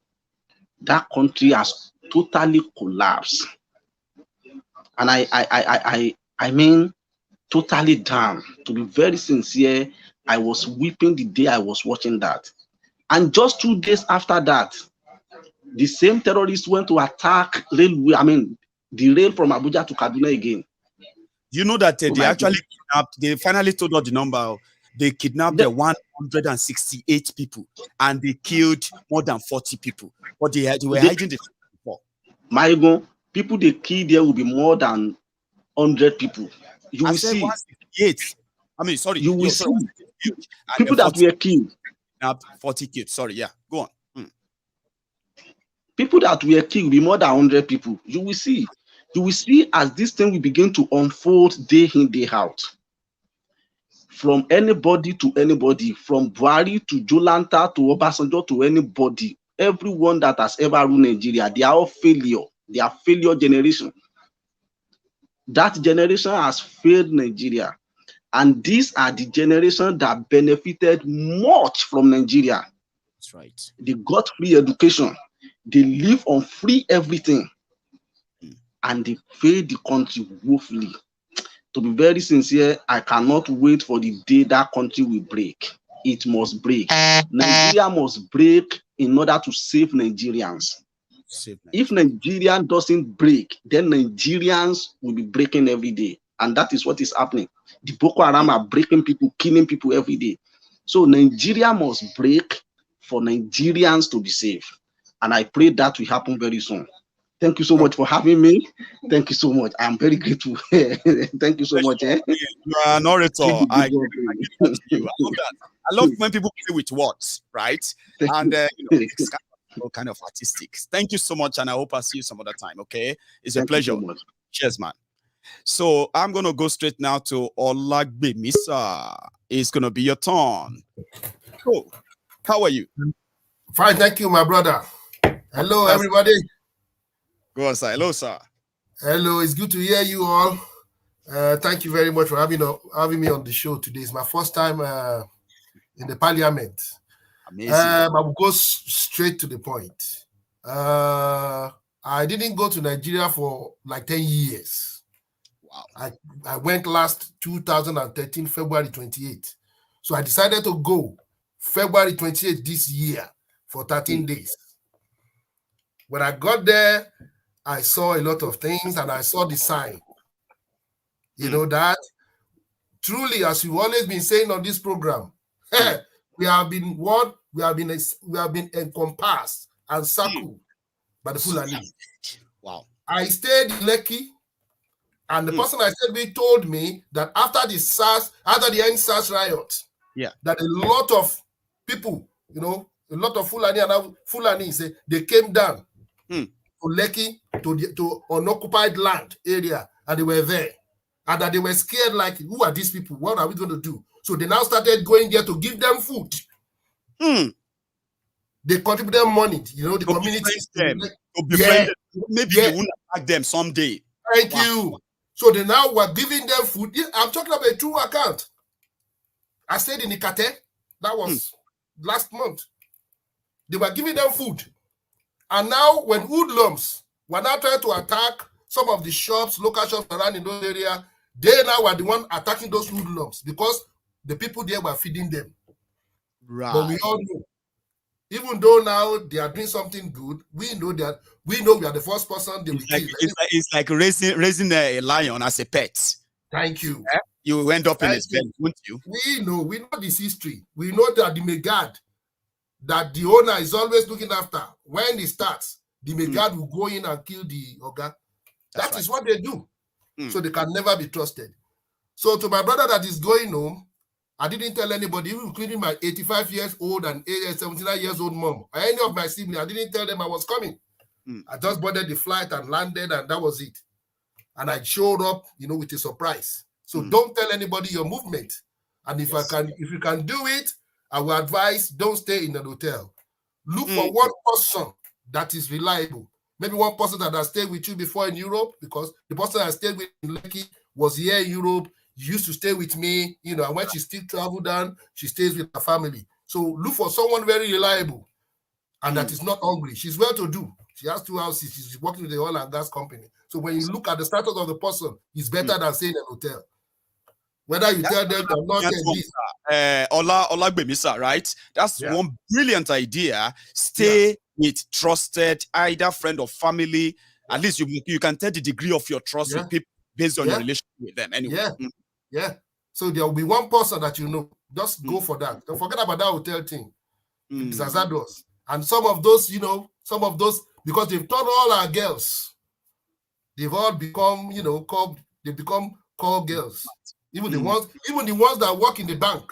That country has totally collapsed. And I mean, totally damn. To be very sincere, I was weeping the day I was watching that. And just 2 days after that, the same terrorists went to attack railway. I mean, the rail from Abuja to Kaduna again.
You know that they actually kidnapped. They finally told us the number. They kidnapped 168 people, and they killed more than 40 people. But they were hiding the before.
Maiyegun, people they killed there will be more than 100 people. You will see.
168. I mean, sorry.
You will see people that were killed.
40 kids. Sorry, yeah. Go on.
People that were killed will be more than 100 people. You will see. You will see as this thing will begin to unfold day in, day out. From anybody to anybody, from Buhari to Jolanta to Obasanjo to anybody, everyone that has ever ruled Nigeria, they are all failure. They are failure generation. That generation has failed Nigeria. And these are the generation that benefited much from Nigeria.
That's right.
They got free education. They live on free everything. And they failed the country woefully. To be very sincere, I cannot wait for the day that country will break. It must break. Nigeria must break in order to save Nigerians. If Nigeria doesn't break, then Nigerians will be breaking every day. And that is what is happening. The Boko Haram are breaking people, killing people every day. So Nigeria must break for Nigerians to be safe. And I pray that will happen very soon. Thank you so much for having me. Thank you so much. I am very grateful. Thank you so much.
You are an orator. I love that. I love when people play with words, right? And it's kind of artistic. Thank you so much, and I hope I see you some other time. Okay, it's a pleasure. So cheers, man. So I'm gonna go straight now to Olagbemisa. It's gonna be your turn. Cool. How are you?
Fine, thank you, my brother. Hello, everybody.
Go on, sir. Hello, sir.
Hello, it's good to hear you all. Thank you very much for having me on the show today. It's my first time in the parliament.
Amazing.
I will go straight to the point. I didn't go to Nigeria for like 10 years.
Wow.
I went last 2013, February 28. So I decided to go February 28 this year for 13 days. When I got there, I saw a lot of things and I saw the sign. You know that truly, as you've always been saying on this program, we have been encompassed and circled by the Fulani.
Wow.
I stayed in Lekki, and the person I stayed with told me that after the EndSARS riot,
yeah,
that a lot of people, you know, a lot of Fulani say they came down to Lekki, to unoccupied land area, and they were there. And that they were scared, like, who are these people? What are we going to do? So they now started going there to give them food. They contributed money, you know, the communities.
Maybe they won't attack them someday.
Thank you. So they now were giving them food. I'm talking about a true account. I stayed in Ikate. That was last month. They were giving them food. And now when hoodlums were now trying to attack some of the shops, local shops around in those areas, they now were the one attacking those hoodlums because the people there were feeding them.
Right.
But we all know, even though now they are doing something good, we know we are the first person they will kill.
It's like raising a lion as a pet.
Thank you.
Yeah? You end up in his belly, won't you?
We know this history. We know that the Megad, that the owner is always looking after. When it starts, the Megad will go in and kill the Oga. That is what they do. So they can never be trusted. So to my brother that is going home, I didn't tell anybody, including my 85 years old and 79 years old mom, or any of my siblings. I didn't tell them I was coming. I just boarded the flight and landed, and that was it. And I showed up, you know, with a surprise. So don't tell anybody your movement. And if you can do it, I will advise, don't stay in an hotel. Look for one person that is reliable. Maybe one person that has stayed with you before in Europe, because the person I stayed with in Lekki was here in Europe, used to stay with me, you know, and when she still travel down, she stays with her family. So look for someone very reliable and that is not hungry. She's well-to-do. She has 2 houses. She's working with the oil and gas company. So when you look at the status of the person, it's better than staying in a hotel. Whether you tell them or not,
Ola Gbemisa, right? That's one brilliant idea. Stay with trusted, either friend or family. At least you can tell the degree of your trust with people based on your relationship with them. Anyway.
So there will be one person that you know. Just go for that. Don't forget about that hotel thing. It's hazardous. And some of those, you know, because they've taught all our girls. They've all become, you know, call girls. Even the ones that work in the bank.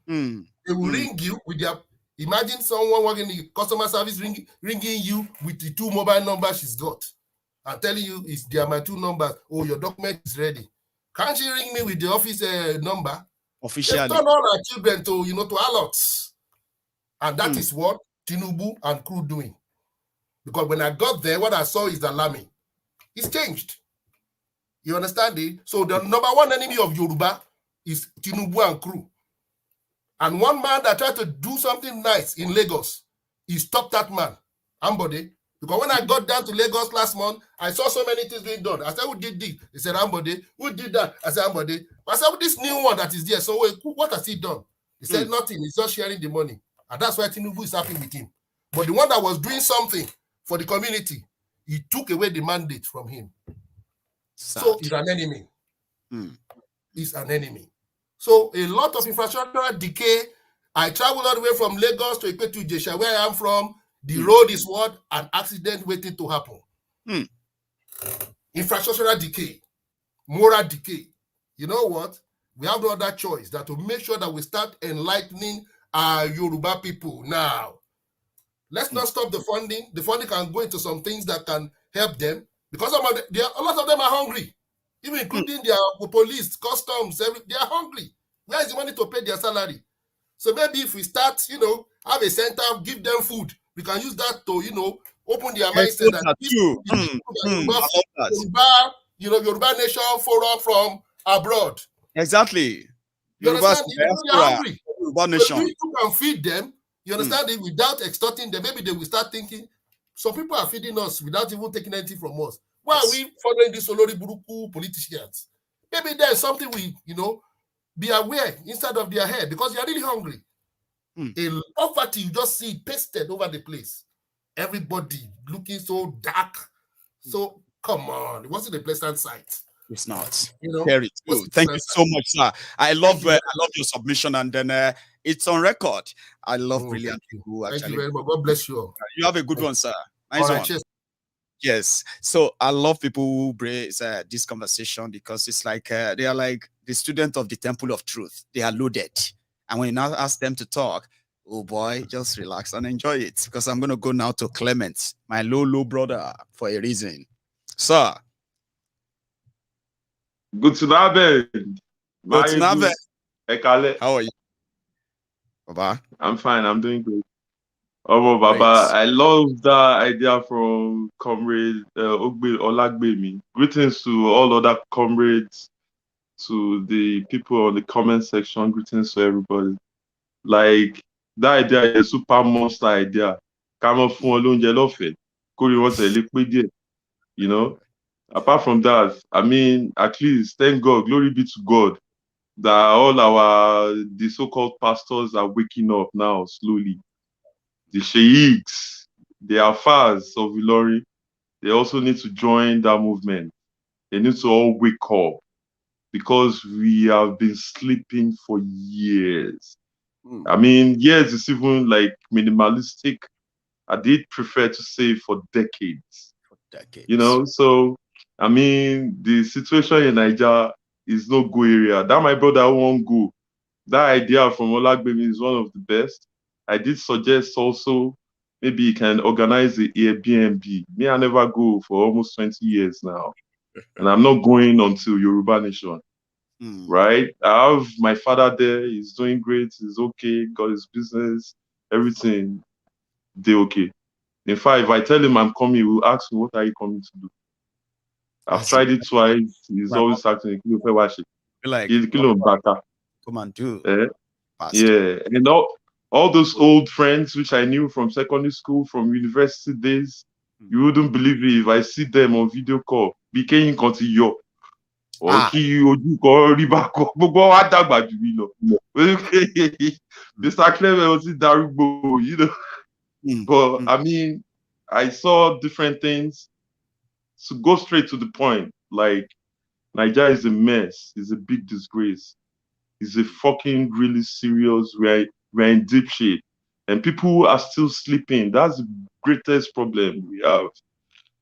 They will ring you with their. Imagine someone working in the customer service ringing you with the 2 mobile numbers she's got and telling you they are my 2 numbers. Oh, your document is ready. Can't she ring me with the office number?
Officially.
They've turned all our children to, you know, to alerts. And that is what Tinubu and crew doing. Because when I got there, what I saw is alarming. It's changed. You understand it? So the number one enemy of Yoruba is Tinubu and crew. And one man that tried to do something nice in Lagos, he stopped that man, Ambode. Because when I got down to Lagos last month, I saw so many things being done. I said, who did this? He said, Ambode. Who did that? I said, Ambode. I said, this new one that is there, so what has he done? He said, nothing. He's just sharing the money. And that's why Tinubu is happy with him. But the one that was doing something for the community, he took away the mandate from him. Sad. So he's an enemy. He's an enemy. So a lot of infrastructural decay. I traveled all the way from Lagos to Ipetu-Ijesha, where I am from. The road is what? An accident waiting to happen. Infrastructural decay. Moral decay. You know what? We have no other choice than to make sure that we start enlightening our Yoruba people now. Let's not stop the funding. The funding can go into some things that can help them because a lot of them are hungry, even including their police, customs, they are hungry. Where is the money to pay their salary? So maybe if we start, you know, have a center, give them food, we can use that to, you know, open their mindset that Yoruba Nation Forum from abroad.
Exactly.
You understand? They are hungry.
Yoruba Nation.
So you can feed them. You understand it without extorting them. Maybe they will start thinking, some people are feeding us without even taking anything from us. Why are we following these Olori Buruku politicians? Maybe there's something we, you know, be aware inside of their head because they are really hungry. A poverty, you just see pasted over the place. Everybody looking so dark. So come on, it wasn't a pleasant sight.
It's not.
You know,
very true. Thank you so much, sir. I love your submission, and then it's on record. I love brilliant people.
Thank you very much. God bless you all.
You have a good one, sir. Nice one. Cheers. Yes. So I love people who bring this conversation because it's like they are like the student of the temple of truth. They are loaded. And when you now ask them to talk, Oh boy, just relax and enjoy it, because I'm going to go now to Clement, my low brother, for a reason. Sir.
Good to have it.
Good to have it.
Ekale.
How are you, Baba?
I'm fine. I'm doing great. Oh, Baba, I love that idea from Comrade Olagbemi. Greetings to all other comrades, to the people on the comment section. Greetings to everybody. Like, that idea is a super monster idea. Come on, you know. Apart from that, I mean, at least thank God, glory be to God, that all the so-called pastors are waking up now slowly. The sheikhs, the alfas of Ilori, they also need to join that movement. They need to all wake up, because we have been sleeping for years. I mean, years is even like minimalistic. I did prefer to say for decades. You know, so I mean, the situation in Nigeria is no go area. That my brother won't go. That idea from Olagbemi is one of the best. I did suggest also maybe you can organize the Airbnb. Me, I never go for almost 20 years now. And I'm not going until Yoruba Nation. Right? I have my father there. He's doing great. He's okay. Got his business, everything. They okay. In fact, if I tell him I'm coming, he will ask me, what are you coming to do? I've tried it twice. He's always asking,
like, come and do.
Yeah. And all those old friends which I knew from secondary school, from university days, you wouldn't believe it if I see them on video call. Became continue. Mr. Clement was in Darugbo, you know. But I mean, I saw different things. So go straight to the point. Like, Nigeria is a mess. It's a big disgrace. It's a fucking really serious. We're in deep shit, and people are still sleeping. That's the greatest problem we have.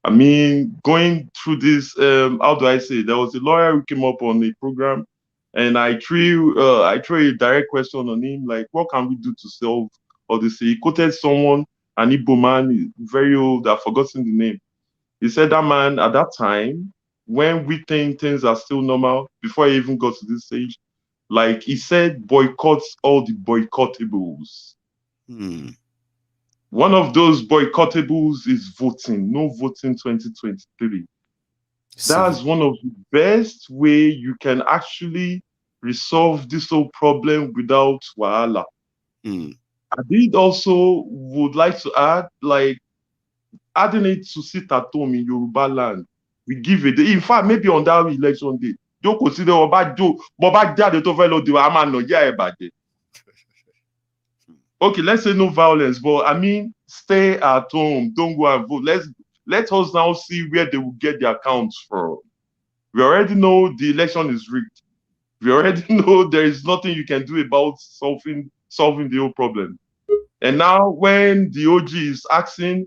I mean, going through this, how do I say? There was a lawyer who came up on the program, and I threw a direct question on him, like, what can we do to solve all this? He quoted someone, an Igbo man, very old, I've forgotten the name. He said that man, at that time, when we think things are still normal, before he even got to this stage, like he said, boycotts all the boycottables. One of those boycottables is voting. No voting 2023. That's one of the best way you can actually resolve this whole problem without wahala. I did also would like to add, like, adding it to sit at home in Yoruba land. We give it. In fact, maybe on that election day, don't consider okay, let's say no violence, but I mean, stay at home. Don't go and vote. Let us now see where they will get their accounts from. We already know the election is rigged. We already know there is nothing you can do about solving the whole problem. And now when the OG is asking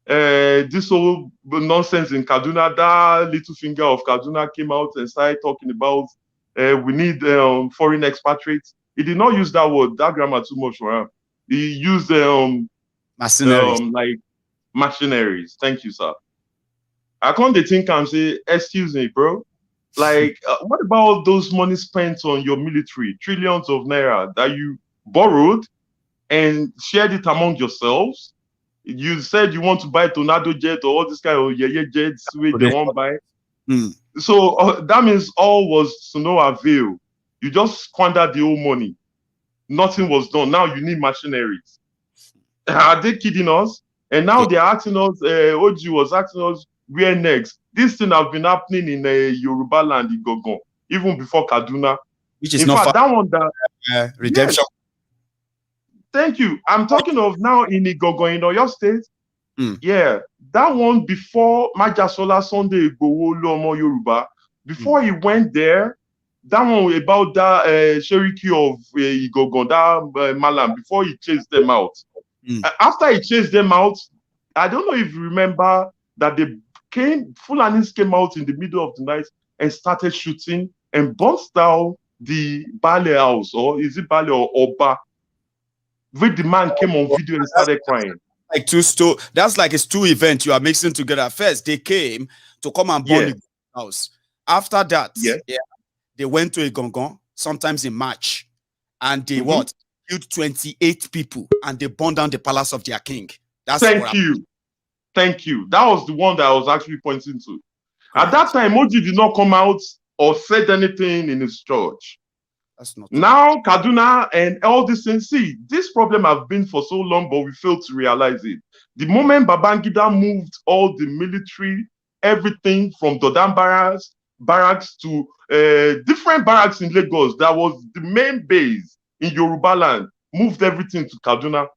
this whole nonsense in Kaduna, that little finger of Kaduna came out and started talking about we need foreign expatriates. He did not use that word, that grammar too much for him. He used
machineries.
Like machineries. Thank you, sir. I can't think and say, excuse me, bro. Like, what about those money spent on your military, trillions of naira that you borrowed and shared it among yourselves? You said you want to buy Tornado jet or all this kind of jets where they won't buy. So that means all was to no avail. You just squandered the whole money. Nothing was done. Now you need machineries. Are they kidding us? And now they're asking us, OG was asking us, where next? This thing has been happening in Yoruba land, Igogon, even before Kaduna.
Which is
in fact, that one that
redemption.
Yes. Thank you. I'm talking of now in Igogon, in Oyo State. Yeah, that one before Majasola Sunday Igboho Lomo Yoruba. Before he went there, that one about that Cherokee of Igogon, that Malam, before he chased them out. After he chased them out, I don't know if you remember that Fulanis came out in the middle of the night and started shooting and burst down the Bale house, or is it Bale or Oba? When the man came on video and started crying.
Like that's like it's two events you are mixing together. First, they came to come and burn the house. After that, they went to a gongon, sometimes in March, and they killed 28 people and they burned down the palace of their king.
Thank you. That was the one that I was actually pointing to. At that time, Moji did not come out or said anything in his church.
That's not
now Kaduna and all these things. See, this problem has been for so long, but we failed to realize it. The moment Babangida moved all the military, everything from Dodan barracks to different barracks in Lagos, that was the main base in Yoruba land, moved everything to Kaduna.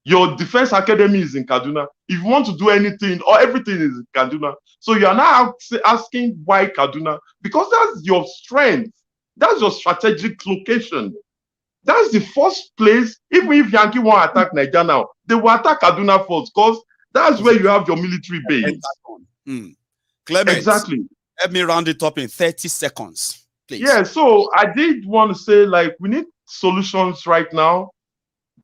Your defense academy is in Kaduna. If you want to do anything, or everything is in Kaduna. So you are now asking why Kaduna? Because that's your strength. That's your strategic location. That's the first place. Even if Yankee want to attack Nigeria now, they will attack Kaduna first, because that's where you have your military base.
Clement,
exactly.
Let me round it up in 30 seconds, please.
Yeah, so I did want to say, like, we need solutions right now.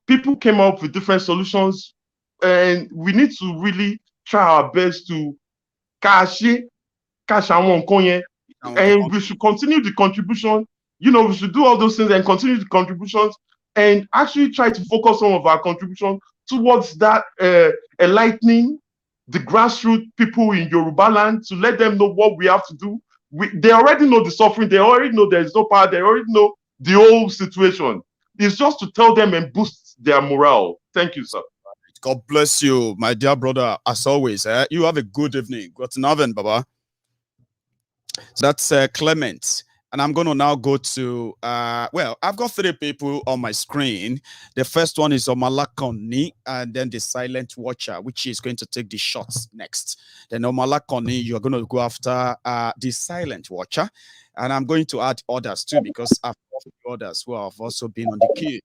People came up with different solutions, and we need to really try our best to and we should continue the contribution. You know, we should do all those things and continue the contributions and actually try to focus some of our contribution towards that enlightening the grassroots people in Yoruba land, to let them know what we have to do. They already know the suffering. They already know there is no power. They already know the whole situation. It's just to tell them and boost their morale. Thank you, sir.
God bless you, my dear brother. As always, you have a good evening. Good night, Baba. So that's Clement. And I'm going to now go to, well, I've got 3 people on my screen. The first one is Omalakoni, and then the silent watcher, which is going to take the shots next. Then Omalakoni, you're going to go after the silent watcher. And I'm going to add others too, because I've got others who have also been on the queue.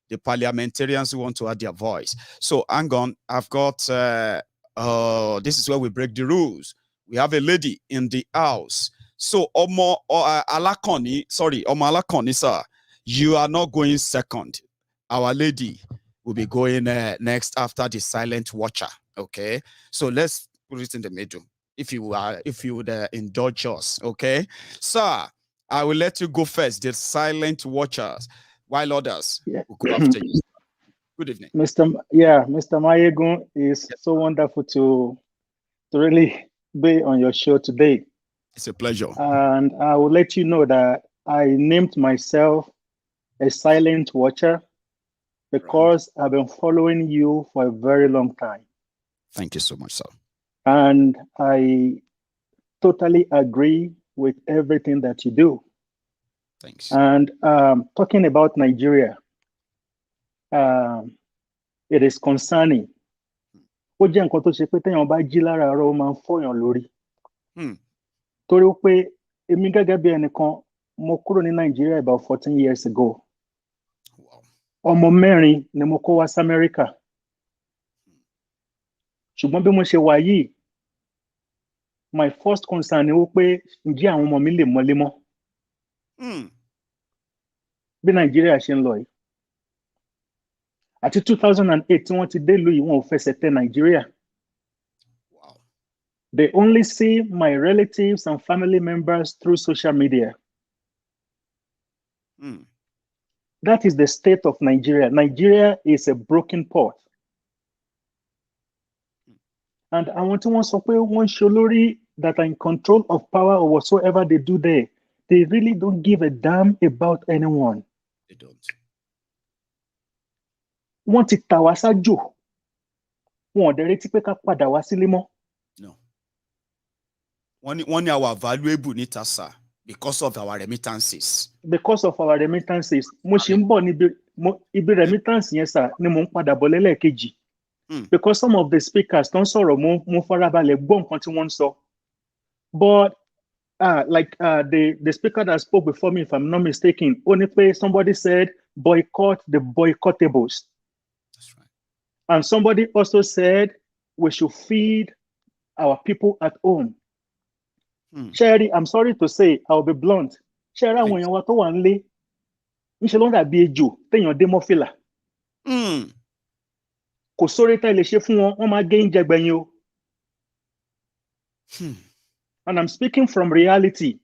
The parliamentarians who want to add their voice. So hang on, I've got, this is where we break the rules. We have a lady in the house. So Alakoni, sir, you are not going second. Our lady will be going next after the silent watcher. Okay, so let's put it in the middle. If you would indulge us, okay, sir, I will let you go first. The silent watchers, while others will go after you. Good evening,
Mr. Maiyegun. Is so wonderful to really be on your show today.
It's a pleasure.
And I will let you know that I named myself a silent watcher because I've been following you for a very long time.
Thank you so much, sir.
And I totally agree with everything that you do.
Thanks.
And talking about Nigeria, it is concerning. Torí pé èmi gẹ́gẹ́ bí ẹnìkan mo kúrò ní Nàìjíríà about 14 years ago. Ọmọ 4 ni mo kó wá sí America. Ṣùgbọ́n bí mo ṣe wà yìí, my first concern ni wípé ǹjẹ́ àwọn ọmọ mi lè mọ́lé mọ́. Bí Nàìjíríà ṣe ń lọ yìí. Àti 2008 tí wọ́n ti dé ìlú yìí, wọn ò fẹsẹ̀ tẹ Nàìjíríà. They only see my relatives and family members through social media. That is the state of Nigeria. Nigeria is a broken pot. And I want to say one Sholori that are in control of power or whatsoever they do there, they really don't give a damn about anyone.
They don't.
Wọ́n ti tà wá sájò. Wọ́n ò dẹ̀ retí pé ká padà wá sílé mọ́.
No. One our valuable nitasa because of our remittances.
Because of our remittances. Mo ṣì ń bọ̀ níbi remittance yẹn sà ni mo ń padà bọ̀ lẹ́lẹ́kejì. Because some of the speakers don't sọ̀rọ̀ mo farabalẹ̀ gbọ́ nǹkan tí wọ́n ń sọ. But like the speaker that spoke before me, if I'm not mistaken, only pé somebody said boycott the boycottables.
That's right.
And somebody also said we should feed our people at home. Sherry, I'm sorry to say, I'll be blunt. Sherry, when you want to one lay, you should not be a Jew, then you're demofila. Kò sóore tá lè ṣe fún wọn, wọ́n máa gé oúnjẹ gbẹ̀yìn o. And I'm speaking from reality.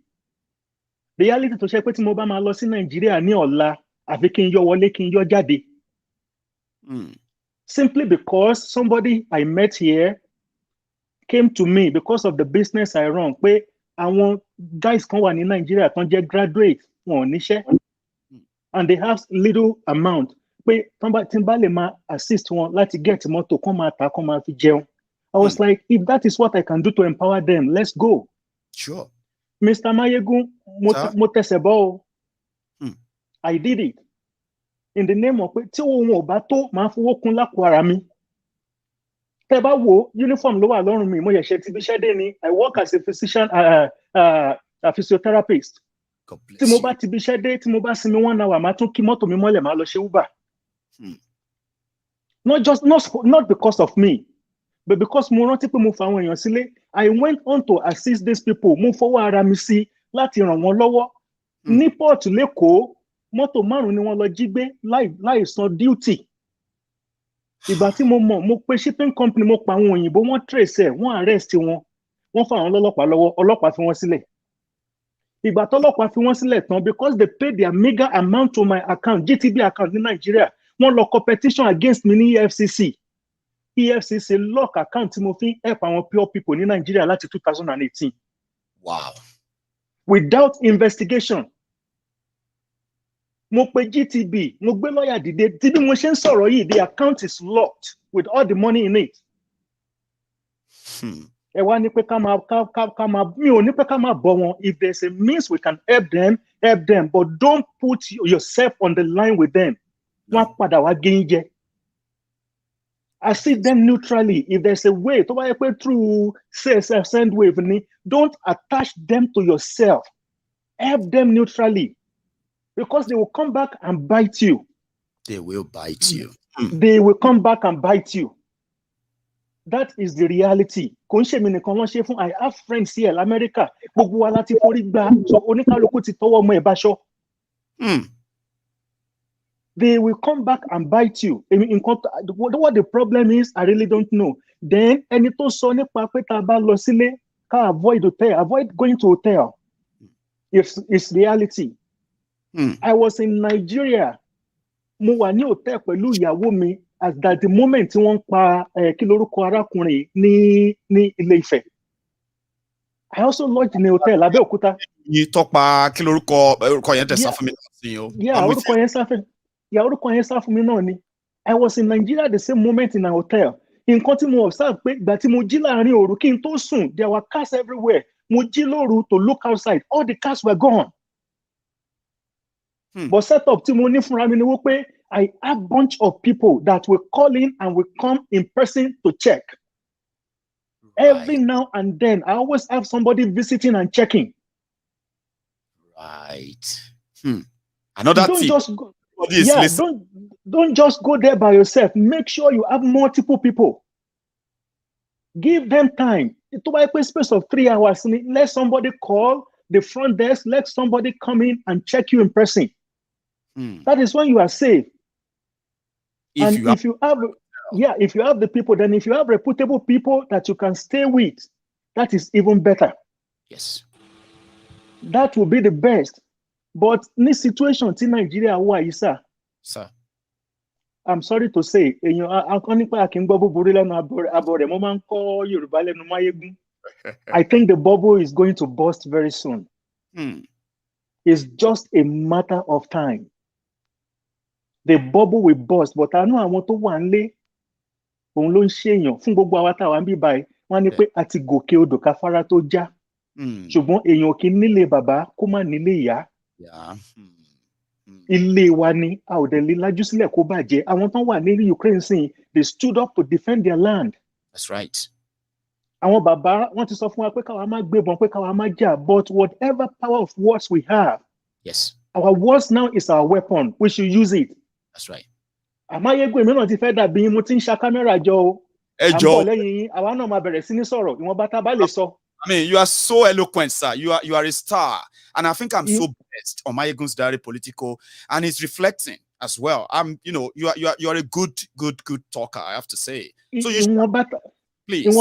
Reality tó ṣe pé tí mo bá máa lọ sí Nàìjíríà ní ọ̀la, àfi kí n yọ wọlé kí n yọ jáde. Simply because somebody I met here came to me because of the business I run. Pé àwọn guys kan wà ní Nàìjíríà tán jẹ́ graduate, wọn ò níṣẹ́. And they have little amount. Pé tí n bá lè máa assist wọn láti get mọ́tò kán máa tà kán máa fi jẹun. I was like, if that is what I can do to empower them, let's go.
Sure.
Mr. Maiyegun, mo tẹsẹ̀ bọ́ o. I did it. In the name of tí òun ò bá tó máa fowó kún lápò ara mi. Tẹ́ bá wo uniform ló wà lọ́rùn mi, mo yẹ̀ṣẹ̀ ti bí iṣẹ́ dé ni. I work as a physician, a physiotherapist. Tí mo bá ti bí iṣẹ́ dé, tí mo bá sinmi 1 hour, máa tún kí mọ́tò mi mọ́lẹ̀ máa lọ ṣe Uber. Not because of me, but because mo rántí pé mo fa àwọn èèyàn sílé. I went on to assist these people. Mo fọwọ́ ara mi sí láti ràn wọ́n lọ́wọ́. Ní port l'Ékòó, mọ́tò 5 ni wọ́n lọ jí gbé láì san duty. Ìgbà tí mo mọ̀, mo pe shipping company, mo pa àwọn òyìnbó, wọ́n trace ẹ̀, wọ́n arrest wọn. Wọ́n fa àwọn ọlọ́pàá lọ́wọ́, ọlọ́pàá fi wọ́n sílẹ̀. Ìgbà tọ́lọ́pàá fi wọ́n sílẹ̀ tán, because they paid their meager amount to my account, GTB account ní Nigeria, wọ́n lọ competition against me ní EFCC. EFCC lock account tí mo fi help àwọn poor people ní Nigeria láti 2018.
Wow.
Without investigation. Mo pe GTB, mo gbé lawyer dìde, tí bí mo ṣe ń sọ̀rọ̀ yìí, the account is locked with all the money in it. Ẹ wá ní pé ká máa, mi ò ní pé ká máa bọ̀ wọn. If there's a means we can help them, but don't put yourself on the line with them. Wọ́n padà wá gé yín jẹ. Assist them neutrally. If there's a way, tó bá yẹ pé through send wave ni, don't attach them to yourself. Help them neutrally. Because they will come back and bite you.
They will bite you.
They will come back and bite you. That is the reality. Kò ń ṣe mi nìkan wọ́n ṣe fún. I have friends here in America. Gbogbo wa láti forí gbà. So oníkálukú ti tọwọ́ ọmọ ẹ̀ báṣọ. They will come back and bite you. What the problem is, I really don't know. Then, ẹni tó sọ nípa pé tá a bá lọ sílé, ká avoid going to hotel. It's reality. I was in Nigeria. Mo wà ní hotel pẹ̀lú ìyàwó mi at the moment tí wọ́n pa kí lorúkọ arákùnrin ní Ilé-Ifẹ̀. I also lodged in a hotel Abẹ́òkúta.
Yìí tọ́pa kí lorúkọ yẹn tẹ̀sán fún mi náà sí o.
Yeah, orúkọ yẹn sá fún mi náà ni. I was in Nigeria at the same moment in a hotel. Nǹkan tí mo observe pé ìgbà tí mo jí láàrin òru kí n tó sùn, there were cars everywhere. Mo jí lóru to look outside. All the cars were gone. But set up tí mo ní fúnra mi ni wípé I have bunch of people that will call in and will come in person to check. Right. Every now and then, I always have somebody visiting and checking.
Right. Another
don't
thing.
Just go, don't just go there by yourself. Make sure you have multiple people. Give them time. To buy a space of 3 hours, let somebody call the front desk. Let somebody come in and check you in person. That is when you are safe. If you have the people, then if you have reputable people that you can stay with, that is even better.
Yes.
That will be the best. But in this situation, in Nigeria, why is that?
Sir.
I'm sorry to say, I think the bubble is going to burst very soon. It's just a matter of time. The bubble will burst, but I know I want to one lay on loan shenyo. Fun gbogbo àwa tá wà nbi báyìí, wọ́n ní pé àti gòkè odò káfárá tó já. Ṣùgbọ́n èèyàn kì í nílé bàbá kó má nílé ìyá. Ilé wa ni a ò dẹ̀ lè lajú sílẹ̀ kó bàjẹ́. Àwọn tán wà ní Ukraine sìn, they stood up to defend their land.
That's right.
Àwọn bàbá wọ́n ti sọ fún wa pé káwa má gbébọn, pé káwa má jà, but whatever power of words we have,
yes,
our words now is our weapon. We should use it.
That's right.
Maiyegun èmi náà ti fẹ́ dàbí mo ti ń ṣa kámẹ́rà jọ o.
Ẹ jọ.
Àbọ̀ lẹ́yìn àwa náà máa bẹ̀rẹ̀ sí ní sọ̀rọ̀ ìwọ̀n bá tá bá lè sọ.
I mean, you are so eloquent, sir. You are a star. And I think I'm so blessed on Maiyegun's diary Politico. And it's reflecting. as well. You are a good talker, I have to say. So you
please.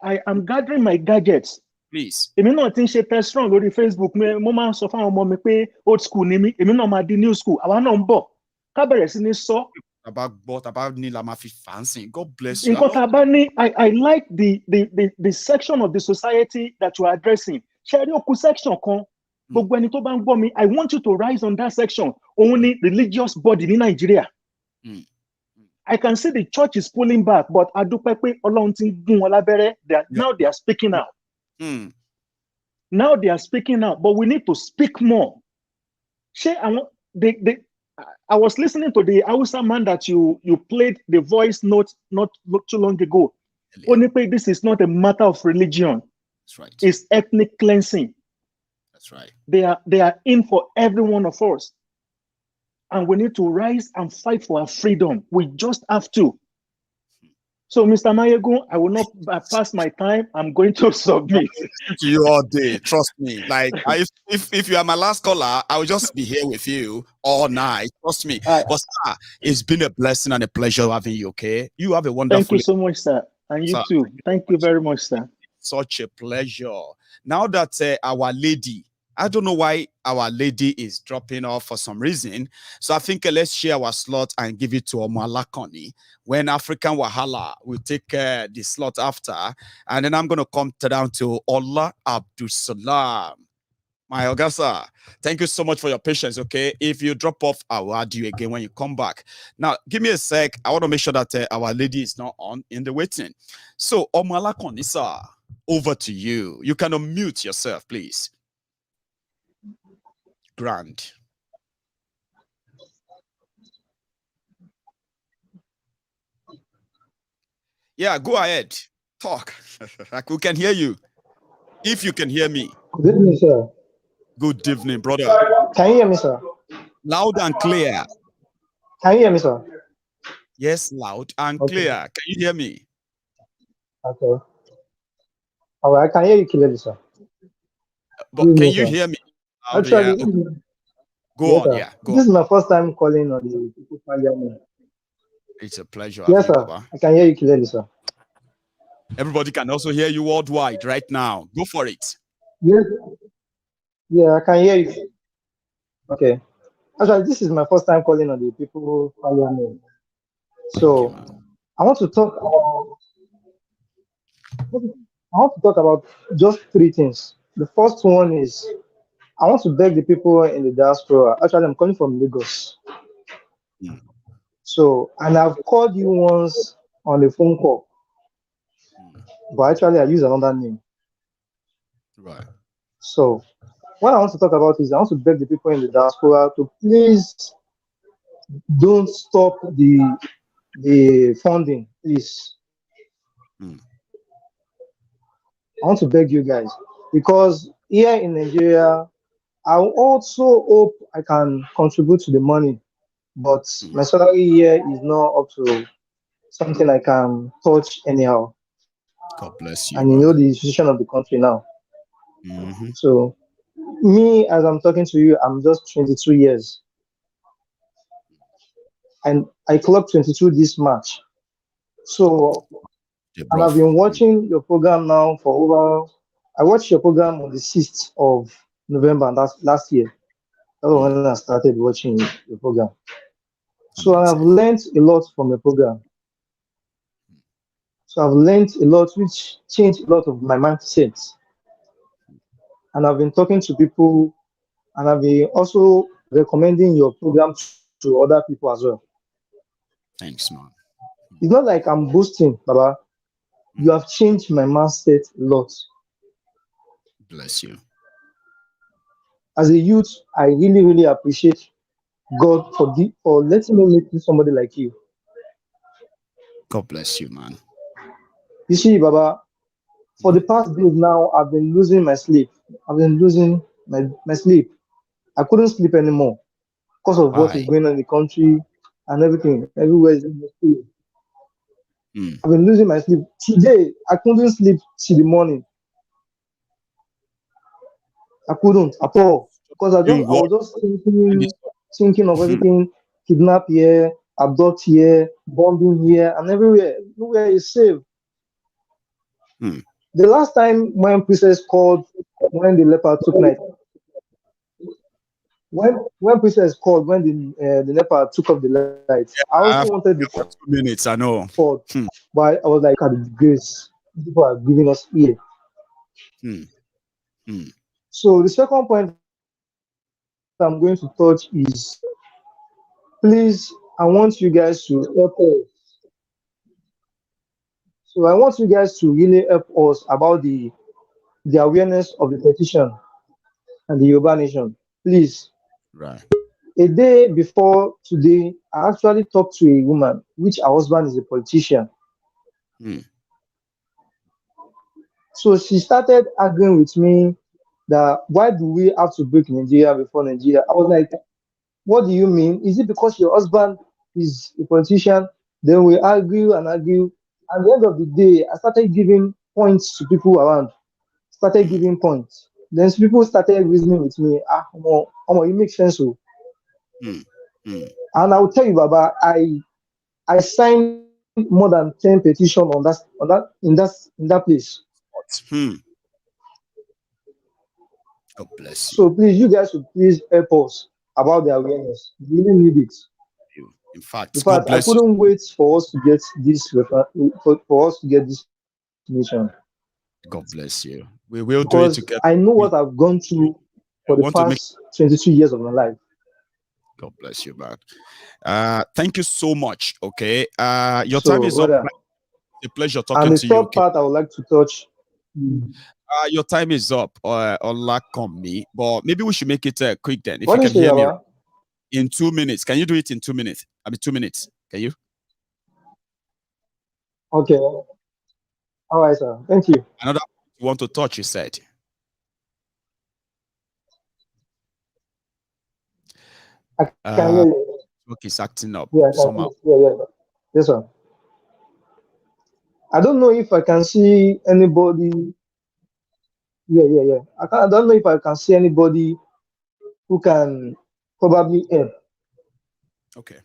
I am gathering my gadgets.
Please.
Èmi náà ti ń ṣe test run lórí Facebook mo máa ń sọ fáwọn ọmọ mi pé old school ni mí, èmi náà máa di new school. Àwa náà ń bọ̀. Ká bẹ̀rẹ̀ sí ní sọ.
God bless you.
I like the section of the society that you are addressing. Ṣé oku section kan gbogbo ẹni tó bá ń gbọ́ mi, I want you to rise on that section. Òun ni religious body ní Nigeria. I can see the church is pulling back, but I do pé Ọlọ́run ti ń gún wọn lábẹ́rẹ́. Now they are speaking out. Now they are speaking out, but we need to speak more. I was listening to the Hausa man that you played the voice note not too long ago. Only this is not a matter of religion.
That's right.
It's ethnic cleansing.
That's right.
They are in for every one of us. And we need to rise and fight for our freedom. We just have to. So, Mr. Maiyegun, I will not pass my time. I'm going to submit.
To you all day, trust me. Like, if you are my last caller, I will just be here with you all night. Trust me. But sir, it's been a blessing and a pleasure having you. Okay, you have a wonderful.
Thank you so much, sir, and you too. Thank you very much, sir.
Such a pleasure. Now that our lady. I don't know why our lady is dropping off for some reason. So I think let's share our slot and give it to Omalakoni. When African Wahala will take the slot after. And then I'm going to come down to Ola Abdul Salam. My Ogasa, thank you so much for your patience, okay? If you drop off, I will add you again when you come back. Now, give me a sec. I want to make sure that our lady is not on in the waiting. So, Omalakoni, sir, over to you. You can unmute yourself, please. Grand. Yeah, go ahead. Talk. We can hear you. If you can hear me.
Good evening, sir.
Good evening, brother.
Can you hear me, sir?
Loud and clear.
Can you hear me, sir?
Yes, loud and clear. Can you hear me?
Okay. All right, I can hear you clearly, sir.
But can you hear me?
Actually,
go on. Yeah, go
this is my first time calling on the People Parliament.
It's a pleasure.
Yes, sir. Baba. I can hear you clearly, sir.
Everybody can also hear you worldwide right now. Go for it.
Yes. Yeah, I can hear you. Okay. Actually, this is my first time calling on the People Parliament. So I want to talk about just three things. The first one is I want to beg the people in the diaspora. Actually, I'm calling from Lagos. So, and I've called you once on the phone call, but actually I use another name.
Right.
So, what I want to talk about is I want to beg the people in the diaspora to please don't stop the funding, please. I want to beg you guys, because here in Nigeria, I also hope I can contribute to the money, but my salary here is not up to something I can touch anyhow.
God bless you.
And you know the situation of the country now. So, me, as I'm talking to you, I'm just 22 years. And I clocked 22 this March. So, and I've been watching your program now for over, I watched your program on the 6th of November, that's last year. That was when I started watching the program. So I've learned a lot from the program. So I've learned a lot, which changed a lot of my mindset. And I've been talking to people, and I've been also recommending your program to other people as well.
Thanks, man.
It's not like I'm boasting, Baba. You have changed my mindset a lot.
Bless you.
As a youth, I really, really appreciate God for letting me meet somebody like you.
God bless you, man.
You see, Baba, for the past days now, I've been losing my sleep. I've been losing my sleep. I couldn't sleep anymore because of what is going on in the country and everything. Everywhere is in the sleep. I've been losing my sleep. Today, I couldn't sleep till the morning. I couldn't at all because I was just thinking thinking of everything, kidnap here, abduct here, bombing here, and everywhere. Nowhere is safe. The last time when Princess called, when the leopard took night, when Princess called, when the leopard took off the lights, I also wanted the
2 minutes, I know.
But I was like, at the grace, people are giving us ear. So the second point I'm going to touch is, please, I want you guys to help us. So I want you guys to really help us about the awareness of the petition and the Yoruba nation. Please.
Right.
A day before today, I actually talked to a woman, which her husband is a politician. So she started arguing with me that why do we have to break Nigeria before Nigeria? I was like, what do you mean? Is it because your husband is a politician? Then we argue and argue. At the end of the day, I started giving points to people around. Started giving points. Then people started reasoning with me. You make sense. And I will tell you, Baba, I signed more than 10 petitions in that place.
God bless you.
So please, you guys should please help us about the awareness. We really need it.
In fact,
I couldn't wait for us to get this for us to get this mission.
God bless you. We will do
because
it together.
I know what I've gone through for the past 22 years of my life.
God bless you, man. Thank you so much. Okay. Your time is up. It's a pleasure talking to you.
And the third part I would like to touch.
Your time is up, me, but maybe we should make it quick then. If
What
you can hear me
in
2 minutes, can you do it in 2 minutes? 2 minutes. Can you?
Okay. All right, sir. Thank you.
Another you want to touch, you said.
I can hear you.
Okay, it's acting up
somehow. Yes, sir. I don't know if I can see anybody. I don't know if I can see anybody who can probably help.
Okay.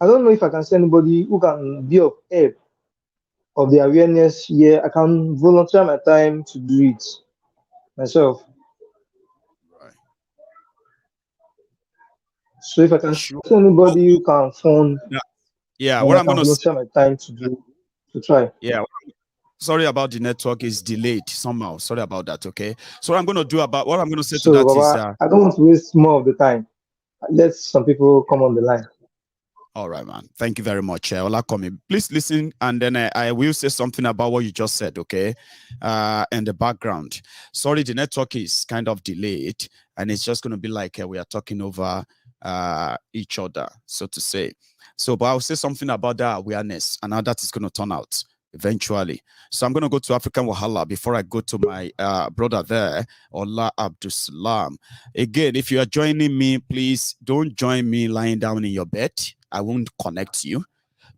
I don't know if I can see anybody who can be of help of the awareness here. I can volunteer my time to do it myself.
Right.
So if I can see anybody who can phone,
what I'm going to
volunteer my time to try.
Yeah. Sorry about the network is delayed somehow. Sorry about that. Okay. So what I'm going to say to that is
I don't want to waste more of the time. Let some people come on the line.
All right, man. Thank you very much, Olakome. Please listen, and then I will say something about what you just said, okay? In the background. Sorry, the network is kind of delayed, and it's just going to be like we are talking over each other, so to say. So, but I'll say something about that awareness and how that is going to turn out eventually. So I'm going to go to African Wahala before I go to my brother there, Ola Abdul Salam. Again, if you are joining me, please don't join me lying down in your bed. I won't connect you.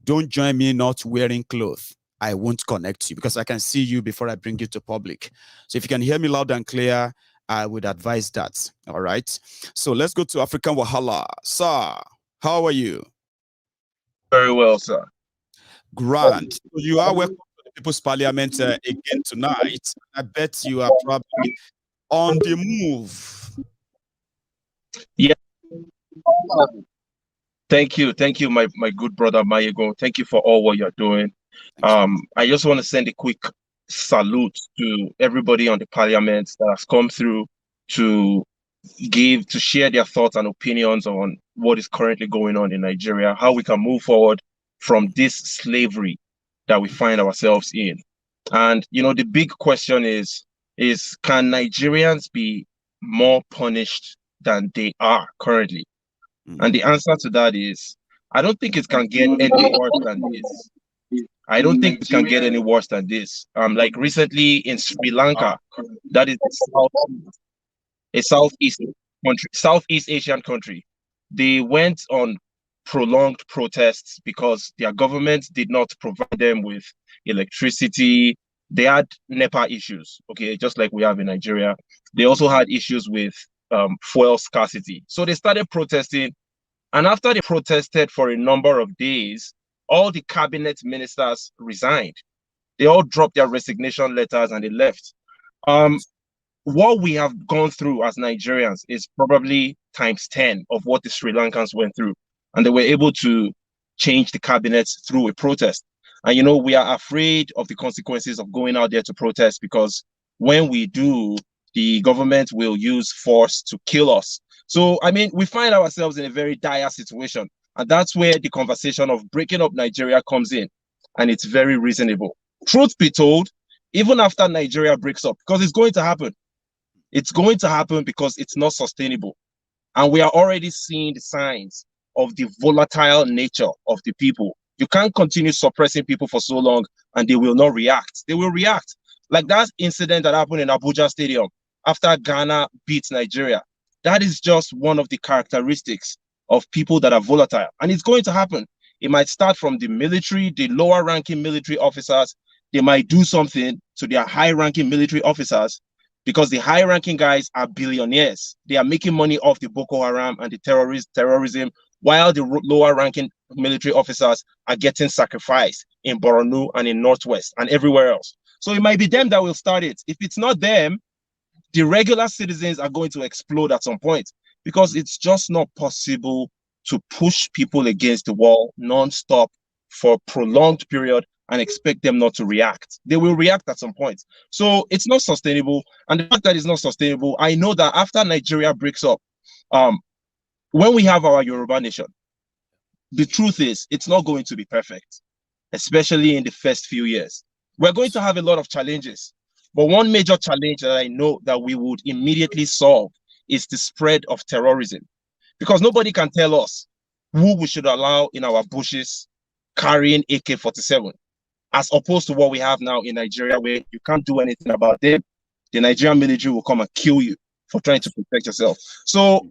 Don't join me not wearing clothes. I won't connect you because I can see you before I bring you to public. So if you can hear me loud and clear, I would advise that. All right. So let's go to African Wahala. Sir, how are you?
Very well, sir.
Grand. So you are welcome to the People's Parliament again tonight. I bet you are probably on the move.
Yeah. Thank you, my good brother Maiyegun. Thank you for all what you're doing. I just want to send a quick salute to everybody on the Parliament that has come through to share their thoughts and opinions on what is currently going on in Nigeria, how we can move forward from this slavery that we find ourselves in. And the big question is can Nigerians be more punished than they are currently? And the answer to that is, I don't think it can get any worse than this. I don't think it can get any worse than this. Like recently in Sri Lanka, that is a Southeast Asian country. They went on prolonged protests because their government did not provide them with electricity. They had NEPA issues, okay, just like we have in Nigeria. They also had issues with fuel scarcity. So they started protesting. And after they protested for a number of days, all the cabinet ministers resigned. They all dropped their resignation letters and they left. What we have gone through as Nigerians is probably times 10 of what the Sri Lankans went through. And they were able to change the cabinet through a protest. And, you know, we are afraid of the consequences of going out there to protest, because when we do, the government will use force to kill us. So, I mean, we find ourselves in a very dire situation. And that's where the conversation of breaking up Nigeria comes in. And it's very reasonable. Truth be told, even after Nigeria breaks up, because it's going to happen. It's going to happen because it's not sustainable. And we are already seeing the signs of the volatile nature of the people. You can't continue suppressing people for so long and they will not react. They will react. Like that incident that happened in Abuja Stadium after Ghana beat Nigeria. That is just one of the characteristics of people that are volatile. And it's going to happen. It might start from the military, the lower ranking military officers. They might do something to their high ranking military officers, because the high ranking guys are billionaires. They are making money off the Boko Haram and the terrorism, while the lower ranking military officers are getting sacrificed in Borno and in Northwest and everywhere else. So it might be them that will start it. If it's not them, the regular citizens are going to explode at some point, because it's just not possible to push people against the wall non-stop for a prolonged period and expect them not to react. They will react at some point. So it's not sustainable. And the fact that it's not sustainable, I know that after Nigeria breaks up, when we have our Yoruba nation, the truth is it's not going to be perfect, especially in the first few years. We're going to have a lot of challenges. But one major challenge that I know that we would immediately solve is the spread of terrorism. Because nobody can tell us who we should allow in our bushes carrying AK-47, as opposed to what we have now in Nigeria, where you can't do anything about them. The Nigerian military will come and kill you for trying to protect yourself. So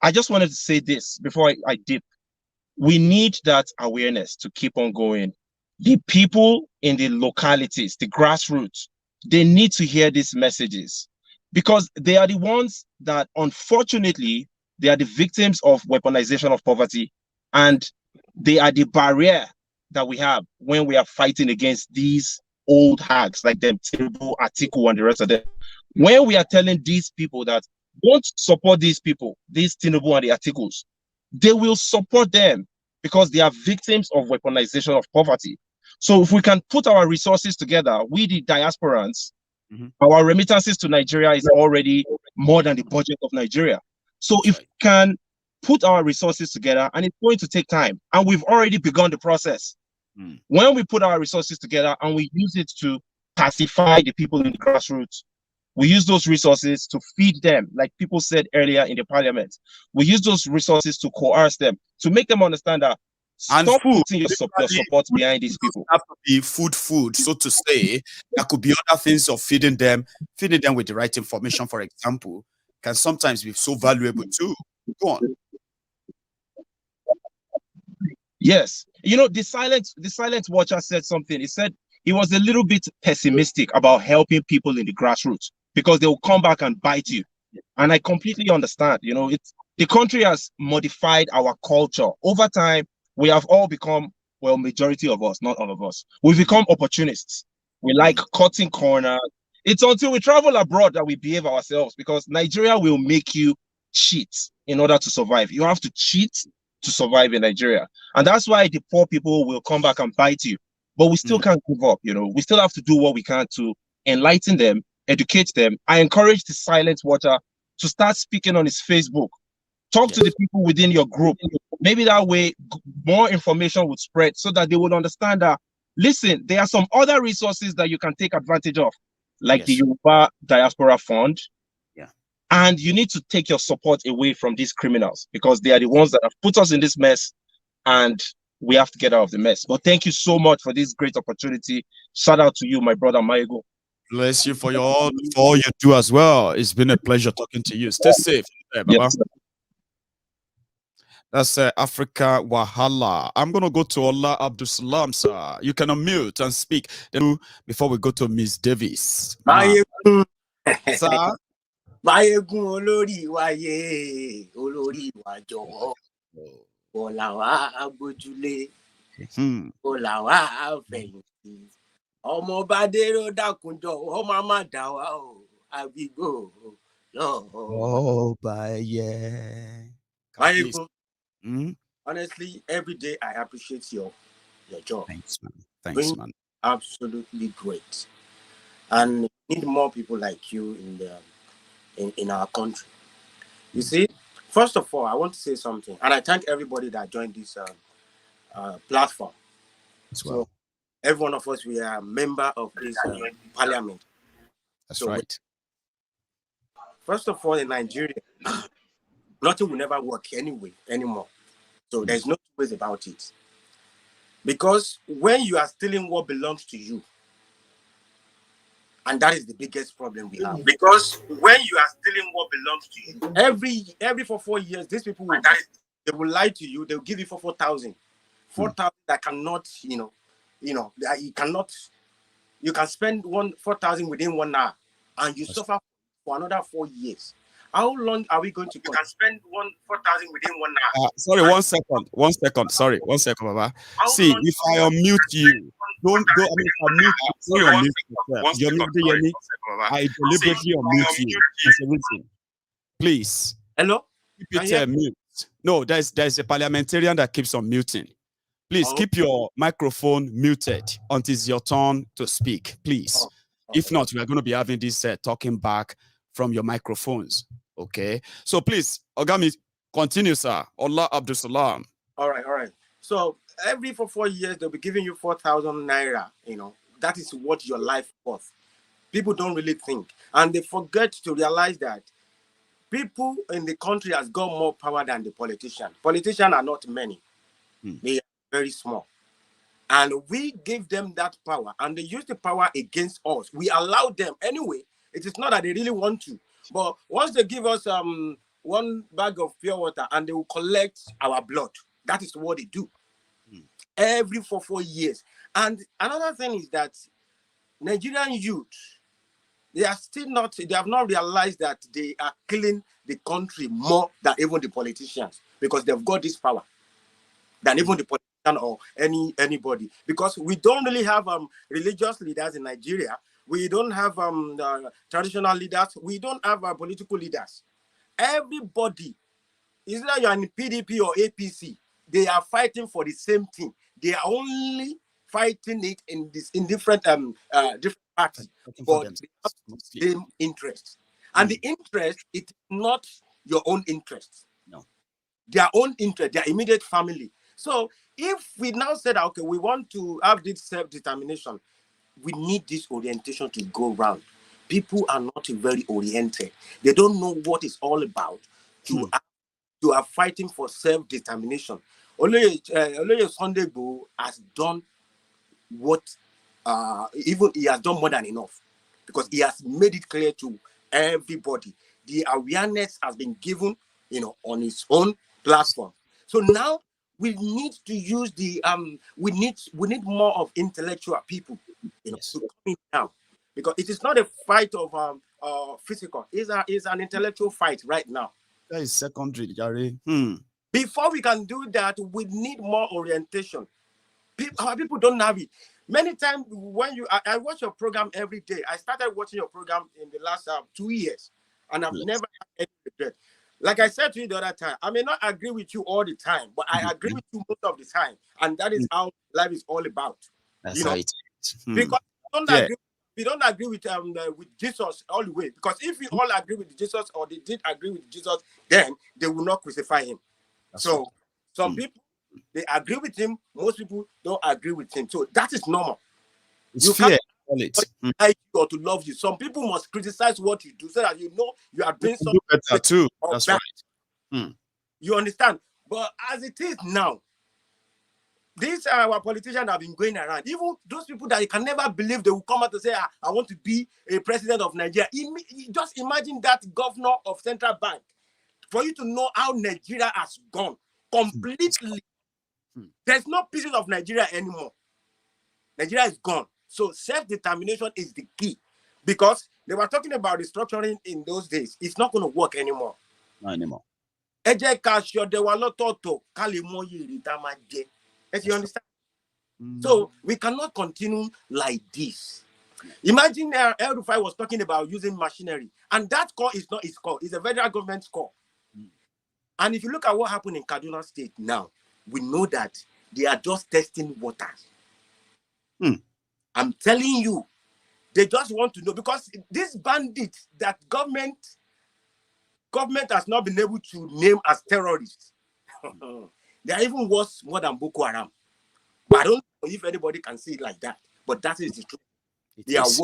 I just wanted to say this before I dip. We need that awareness to keep on going. The people in the localities, the grassroots, they need to hear these messages, because they are the ones that, unfortunately, they are the victims of weaponization of poverty, and they are the barrier that we have when we are fighting against these old hags like them, Tinubu, Atiku, and the rest of them. When we are telling these people that don't support these people, these Tinubu and the Atikus, they will support them because they are victims of weaponization of poverty. So if we can put our resources together, we the diasporans, our remittances to Nigeria is already more than the budget of Nigeria. So if we can put our resources together, and it's going to take time, and we've already begun the process. When we put our resources together and we use it to pacify the people in the grassroots, we use those resources to feed them, like people said earlier in the parliament. We use those resources to coerce them, to make them understand that stop putting your support behind these people.
Have to be food, so to say. There could be other things of feeding them with the right information, for example, can sometimes be so valuable too. Go on.
Yes. You know, the silent watcher said something. He said he was a little bit pessimistic about helping people in the grassroots because they will come back and bite you. And I completely understand. You know, the country has modified our culture. Over time, we have all become, well, majority of us, not all of us, we've become opportunists. We like cutting corners. It's until we travel abroad that we behave ourselves, because Nigeria will make you cheat in order to survive. You have to cheat to survive in Nigeria. And that's why the poor people will come back and bite you. But we still can't give up, you know. We still have to do what we can to enlighten them, educate them. I encourage the silent watcher to start speaking on his Facebook. Talk to the people within your group. Maybe that way more information would spread so that they would understand that, listen, there are some other resources that you can take advantage of, like the Yoruba Diaspora Fund. And you need to take your support away from these criminals, because they are the ones that have put us in this mess, and we have to get out of the mess. But thank you so much for this great opportunity. Shout out to you, my brother Maiyegun.
Bless you for all you do as well. It's been a pleasure talking to you. Stay safe. Baba. That's Africa Wahala. I'm going to go to Ola Abdul Salam, sir. You can unmute and speak. Then before we go to Miss Davis.
Maiyegun.
Sir?
Maiyegun olórí wáyé, olórí wa jọ̀wọ́. Olawa agbójúlé. Olawa afẹ̀yìntì. Ọmọ Bádéró dákunjọ, ọmọ má dá wa o. Àbígbò lọ.
Oh, yeah.
Maiyegun. Honestly, every day I appreciate your job.
Thanks, man. Thanks, man.
Absolutely great. And we need more people like you in our country. You see, first of all, I want to say something, and I thank everybody that joined this platform. So, every one of us, we are a member of this parliament.
That's right.
First of all, in Nigeria, nothing will never work anymore. So there's no two ways about it. Because when you are stealing what belongs to you, and that is the biggest problem we have. Because when you are stealing what belongs to you, every for 4 years, these people will they will lie to you. They'll give you for 4,000, 4,000 that cannot, you cannot. You can spend 4,000 within 1 hour, and you suffer for another 4 years. How long are we going to? You can spend 4,000 within 1 hour.
Sorry, 1 second. 1 second. Sorry, 1 second, Baba. See, if I unmute you, don't go. I mean, unmute you. Sorry, unmute yourself. You're muting me. I deliberately unmute you. There's a reason. Please.
Hello.
Keep it mute. No, there's a parliamentarian that keeps on muting. Please keep your microphone muted until it's your turn to speak. Please. If not, we are going to be having this talking back from your microphones. Okay, so please, Ogami, continue, sir. Allah Abdul Salam.
All right. So every for 4 years, they'll be giving you 4,000 naira. That is what your life worth. People don't really think, and they forget to realize that people in the country has got more power than the politician. Politicians are not many; they are very small, and we give them that power, and they use the power against us. We allow them anyway. It is not that they really want to. But once they give us 1 bag of pure water and they will collect our blood, that is what they do every for 4 years. And another thing is that Nigerian youth, they have not realized that they are killing the country more than even the politicians, because they've got this power than even the politician or anybody. Because we don't really have religious leaders in Nigeria. We don't have traditional leaders. We don't have political leaders. Everybody, either you're in PDP or APC, they are fighting for the same thing. They are only fighting it in different parties, but they have the same interest. And the interest is not your own interest.
No.
Their own interest, their immediate family. So if we now said, okay, we want to have this self-determination, we need this orientation to go round. People are not very oriented. They don't know what it's all about. You are fighting for self-determination. Only Sunday Igboho has done what even he has done more than enough, because he has made it clear to everybody. The awareness has been given, on his own platform. So now we need to use the we need more of intellectual people, to come in now, because it is not a fight of physical. It's an intellectual fight right now.
That is secondary, Gary.
Before we can do that, we need more orientation. Our people don't have it. Many times when I watch your program every day. I started watching your program in the last 2 years, and I've never had any regret. Like I said to you the other time, I may not agree with you all the time, but I agree with you most of the time, and that is how life is all about.
That's right.
Because we don't agree with Jesus all the way. Because if we all agree with Jesus, or they did agree with Jesus, then they will not crucify him. That's so right. Some people, they agree with him. Most people don't agree with him. So that is normal.
You can't
like you or to love you. Some people must criticize what you do so that you know you are doing something
better too. That's right.
You understand? But as it is now, these our politicians have been going around. Even those people that you can never believe they will come out to say, I want to be a president of Nigeria. Just imagine that governor of Central Bank. For you to know how Nigeria has gone completely. There's no pieces of Nigeria anymore. Nigeria is gone. So self-determination is the key. Because they were talking about restructuring in those days. It's not going to work anymore.
Not anymore.
As you understand? So we cannot continue like this. Imagine El-Rufai was talking about using machinery, and that call is not his call. It's a federal government's call. And if you look at what happened in Kaduna State now, we know that they are just testing waters. I'm telling you, they just want to know, because these bandits that government has not been able to name as terrorists, they are even worse more than Boko Haram. But I don't know if anybody can see it like that. But that is the truth. They are worse.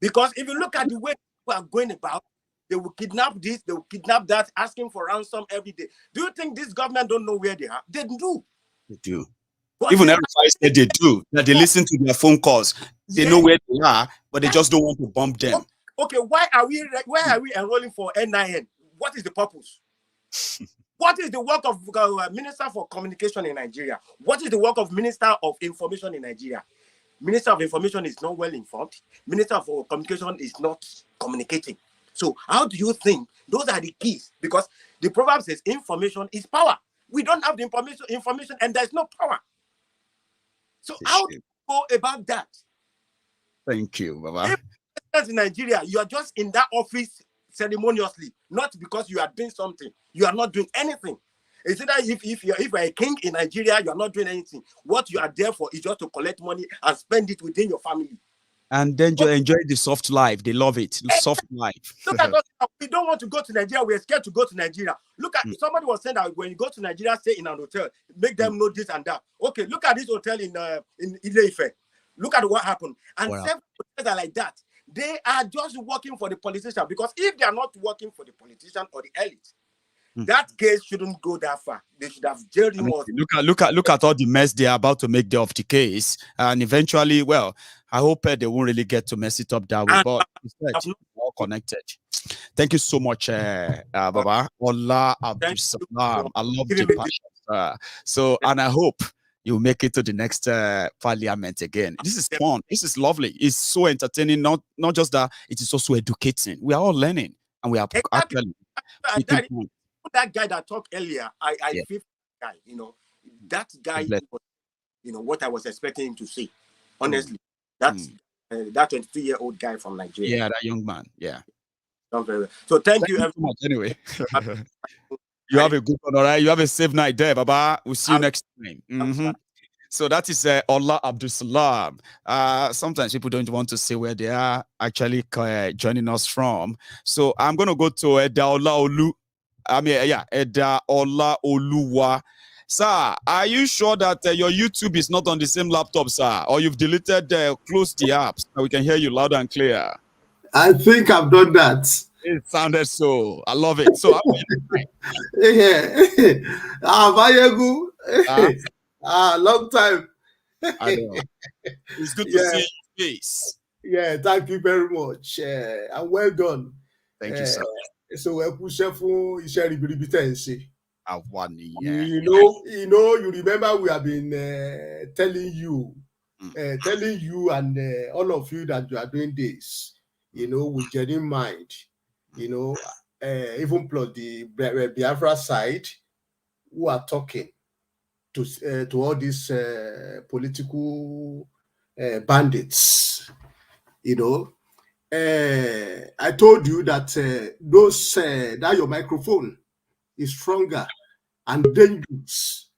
Because if you look at the way people are going about, they will kidnap this, they will kidnap that, asking for ransom every day. Do you think this government don't know where they are? They do.
They do. But even everybody said they do. That they listen to their phone calls. They know where they are, but they just don't want to bump them.
Okay, why are we enrolling for NIN? What is the purpose? What is the work of Minister for Communication in Nigeria? What is the work of Minister of Information in Nigeria? Minister of Information is not well informed. Minister for Communication is not communicating. So how do you think those are the keys? Because the proverb says information is power. We don't have the information, and there's no power. So how do you go about that?
Thank you, Baba.
If in Nigeria, you are just in that office ceremoniously, not because you are doing something. You are not doing anything. It's that if you're a king in Nigeria, you are not doing anything. What you are there for is just to collect money and spend it within your family.
And then you enjoy the soft life. They love it. The soft life.
Look at us. We don't want to go to Nigeria. We're scared to go to Nigeria. Look at somebody was saying that when you go to Nigeria, stay in an hotel, make them know this and that. Okay, look at this hotel in Ile-Ife. Look at what happened. And several hotels are like that. They are just working for the politician, because if they are not working for the politician or the elite, that case shouldn't go that far. They should have jailed him.
Look at all the mess they are about to make of the case, and eventually, well, I hope they won't really get to mess it up that way. But instead, all connected. Thank you so much, Baba. Allah Abdul Salam. I love the passion. So, and I hope you make it to the next parliament again. This is fun. This is lovely. It's so entertaining. Not just that, it is also educating. We are all learning, and we are actually.
That guy that talked earlier, I feel guy, that guy, what I was expecting him to say. Honestly, that's that 22-year-old guy from Nigeria.
Yeah, that young man. Yeah.
So thank you very
much. Anyway, you have a good one, all right? You have a safe night there, Baba. We'll see you next time. So that is Allah Abdul Salam. Sometimes people don't want to say where they are actually joining us from. So I'm going to go to Edaola Olu. Eda Ola Oluwa. Sir, are you sure that your YouTube is not on the same laptop, sir? Or you've deleted, closed the apps so we can hear you loud and clear?
I think I've done that.
It sounded so. I love it. So,
Maiyegun. Long time.
I know. It's good to see your face.
Yeah, thank you very much. And well done.
Thank you, sir.
So you remember we have been telling you and all of you that you are doing this, with genuine mind, even plus the Biafra side who are talking to all these political bandits, I told you that that your microphone is stronger and dangerous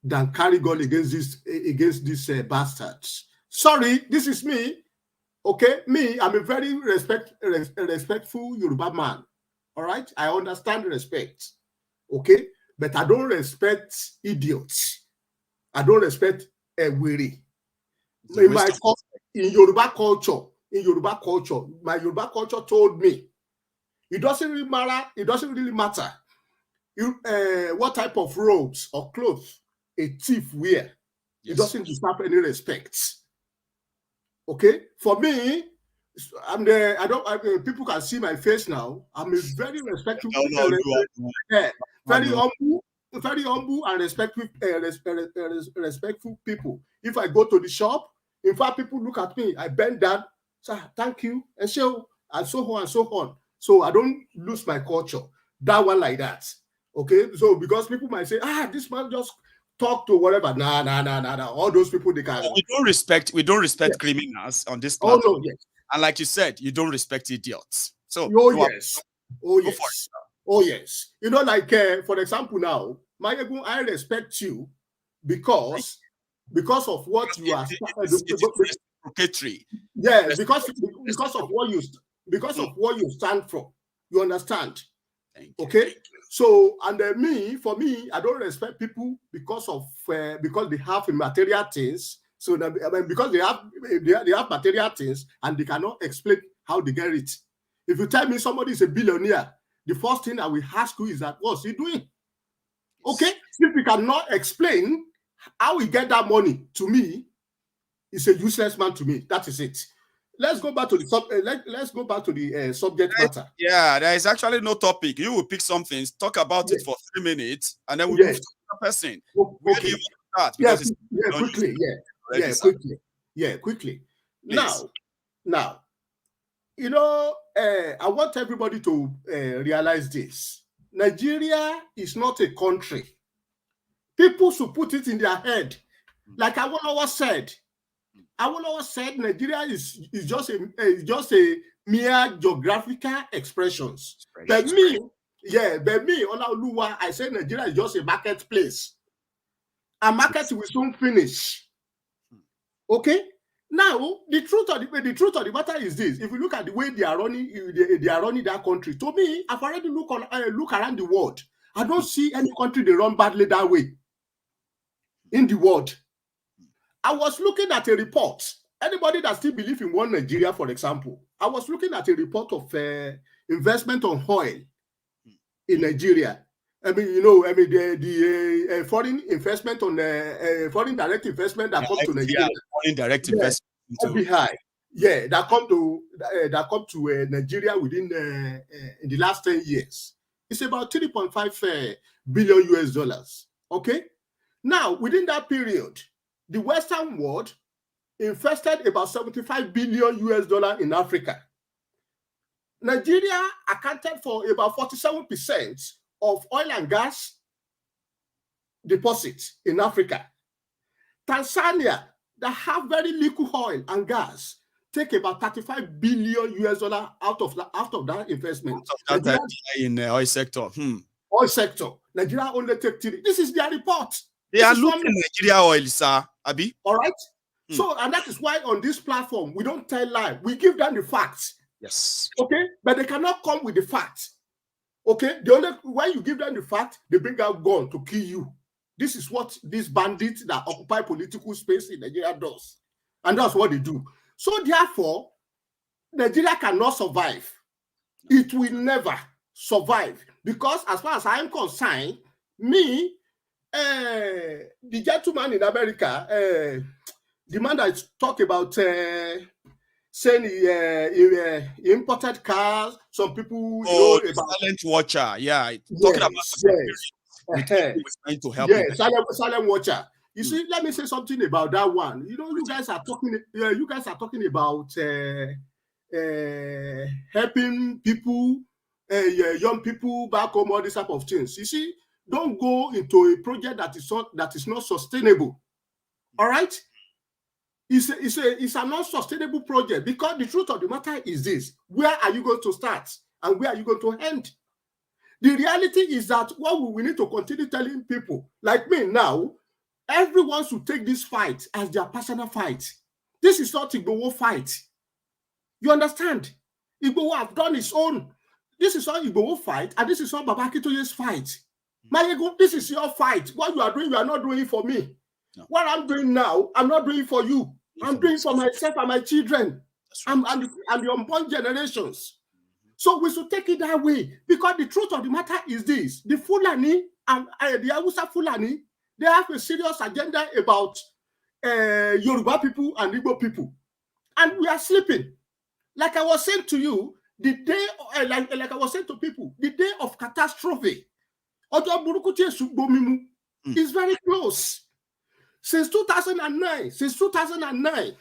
than carry gun against these bastards. Sorry, this is me. Okay, I'm a very respectful Yoruba man. All right, I understand respect. Okay, but I don't respect idiots. I don't respect weary. In Yoruba culture, my Yoruba culture told me it doesn't really matter. It doesn't really matter what type of robes or clothes a thief wear. Yes. It doesn't deserve any respect. Okay, for me, people can see my face now. I'm a very respectful, very humble and respectful people. If I go to the shop, in fact, people look at me, I bend down Sir, thank you, and so on and so on. So I don't lose my culture. That one like that. Okay, so because people might say, this man just talk to whatever. Nah. All those people they can.
We don't respect criminals on this
platform.
Oh no,
yes.
And like you said, you don't respect idiots. So
yes. You know, like for example, now, Maiyegun, I respect you because of what you are.
Reciprocatory.
Yeah, because of what you stand for. You understand? Okay. So, and for me, I don't respect people because they have material things. So, because they have material things and they cannot explain how they get it. If you tell me somebody is a billionaire, the first thing I will ask you is that, what's he doing? Okay. If you cannot explain how he get that money to me, he's a useless man to me. That is it. Let's go back to the let's go back to the subject matter.
Yeah, there is actually no topic. You will pick something, talk about it for 3 minutes, and then we move to the person.
Okay. Quickly. Please. Now, you know, I want everybody to realize this. Nigeria is not a country. People should put it in their head. Like Awolowo said, Nigeria is just a mere geographical expressions. But me, Olaoluwa, I say Nigeria is just a marketplace. A market will soon finish. Okay. Now, the truth of the matter is this: if you look at the way they are running that country, to me, I've already look around the world. I don't see any country they run badly that way in the world. I was looking at a report. Anybody that still believes in one Nigeria, for example, I was looking at a report of investment on oil in Nigeria. I mean, the foreign investment on foreign direct investment that comes to Nigeria.
Foreign direct investment.
FDI, that come to Nigeria within in the last 10 years. It's about 3.5 billion US dollars. Okay, now within that period, the Western world invested about 75 billion US dollars in Africa. Nigeria accounted for about 47% of oil and gas deposits in Africa. Tanzania, that have very liquid oil and gas, take about 35 billion US dollars out of that investment.
In the oil sector.
Oil sector. Nigeria only take 3. This is their report.
They are looking Nigeria oil, sir. Abi?
All right. So, and that is why on this platform, we don't tell lies. We give them the facts.
Yes.
Okay? But they cannot come with the facts. Okay? When you give them the fact, they bring out gun to kill you. This is what these bandits that occupy political space in Nigeria does. And that's what they do. So therefore, Nigeria cannot survive. It will never survive. Because as far as I am concerned, me, the gentleman in America, the man that talked about saying he imported cars, some people
about silent watcher, talking about trying to help.
Silent watcher. You see, let me say something about that one. You know, you guys are talking about helping people, young people back home, all this type of things. You see, don't go into a project that is not sustainable. All right. It's a non-sustainable project, because the truth of the matter is this: where are you going to start and where are you going to end? The reality is that what we need to continue telling people, like me now, everyone should take this fight as their personal fight. This is not Igboho fight. You understand? Igboho have done his own. This is not Igboho fight, and this is not Baba Akintoye's fight. Maiyegun, this is your fight. What you are doing, you are not doing it for me. No. What I'm doing now, I'm not doing for you. I'm doing for myself and my children, and the unborn generations. So we should take it that way, because the truth of the matter is this: the Fulani and the Hausa Fulani, they have a serious agenda about Yoruba people and Igbo people, and we are sleeping. Like I was saying to you, the day, like I was saying to people, the day of catastrophe, is very close. Since 2009,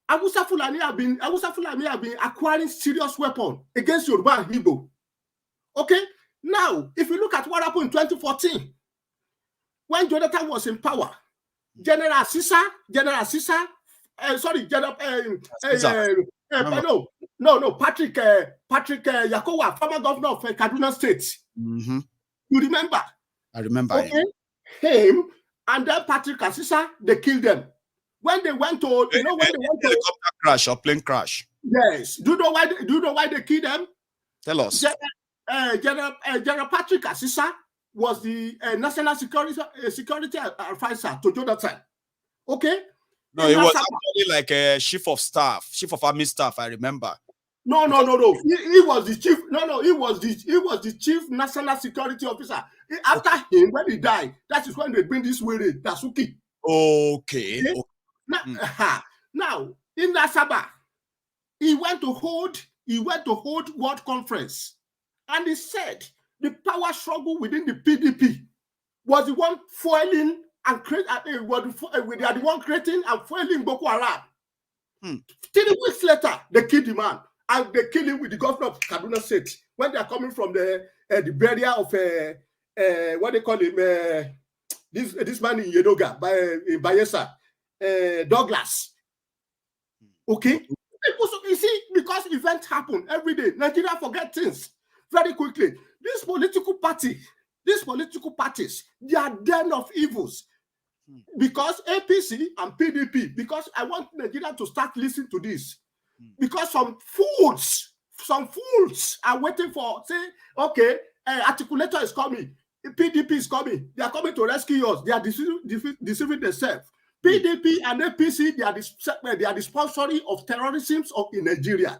Hausa Fulani have been acquiring serious weapons against Yoruba and Igbo. Okay, now if you look at what happened in 2014, when Jonathan was in power, General Sisa, Patrick Yakowa, former governor of Kaduna State.
Mm-hmm.
You remember?
I remember
him and then Patrick Asisa, they killed them. When they went to, when they went to
helicopter crash or plane crash.
Yes. Do you know why they killed them?
Tell us.
General Patrick Asisa was the national security advisor to Jonathan. Okay.
No, it was actually like a chief of army staff. I remember.
No. He was the chief. No. He was the chief national security officer. After him, when he died, that is when they bring this Were Dasuki.
Okay.
Now in Asaba, he went to hold World Conference, and he said the power struggle within the PDP was the one foiling and they are the one creating and foiling Boko Haram. 3 weeks later, they killed the man, and they killed him with the governor of Kaduna State when they are coming from the burial of what they call him this man in Yedoga in Bayelsa, Douglas. Okay, you see, because events happen every day, Nigeria forget things very quickly. These political parties, they are den of evils. Because APC and PDP, because I want Nigeria to start listening to this. Because some fools are waiting for, say, okay, articulator is coming, PDP is coming, they are coming to rescue us, they are deceiving themselves. PDP and APC, they are the sponsoring of terrorism in Nigeria.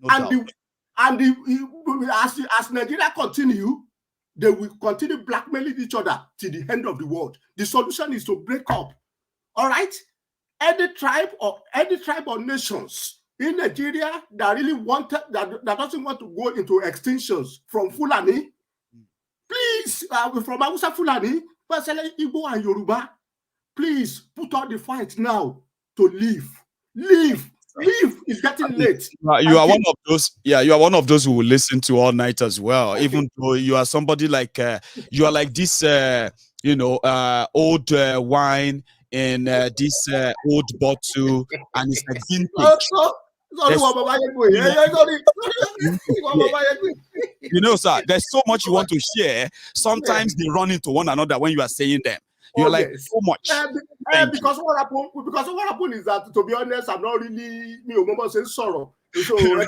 As Nigeria continue, they will continue blackmailing each other till the end of the world. The solution is to break up. All right? Any tribe or nations in Nigeria that really that doesn't want to go into extinctions from Fulani, please, from Hausa Fulani, especially Igbo and Yoruba, please put on the fight now to leave. Leave. It's getting late.
You are one of those. Yeah, you are one of those who will listen to all night as well. Okay. Even though you are somebody like you are like this, old wine in this old bottle, and it's like vintage. You know, sir, there's so much you want to share. Sometimes they run into one another when you are saying them. You're like so much.
Because what happened is that, to be honest, I'm not really saying sorrow. So you know,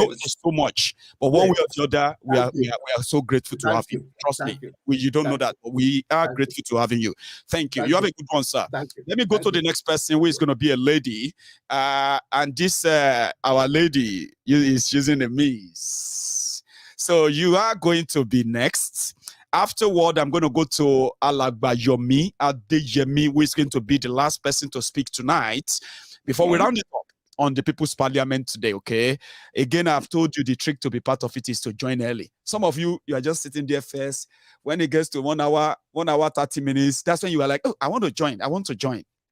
there's so much. But one way or the other, we are so grateful to have you. Trust me. You don't know that, but we are grateful to having you. Thank you. You have a good one, sir. Let me go to the next person, who is going to be a lady. And this our lady is using a miss. So you are going to be next. Afterward, I'm going to go to Alagba Yomi Adeyemi, who is going to be the last person to speak tonight before we round it up on the People's Parliament today, okay? Again, I've told you the trick to be part of it is to join early. Some of you are just sitting there first. When it gets to 1 hour, 30 minutes, that's when you are like, oh, I want to join.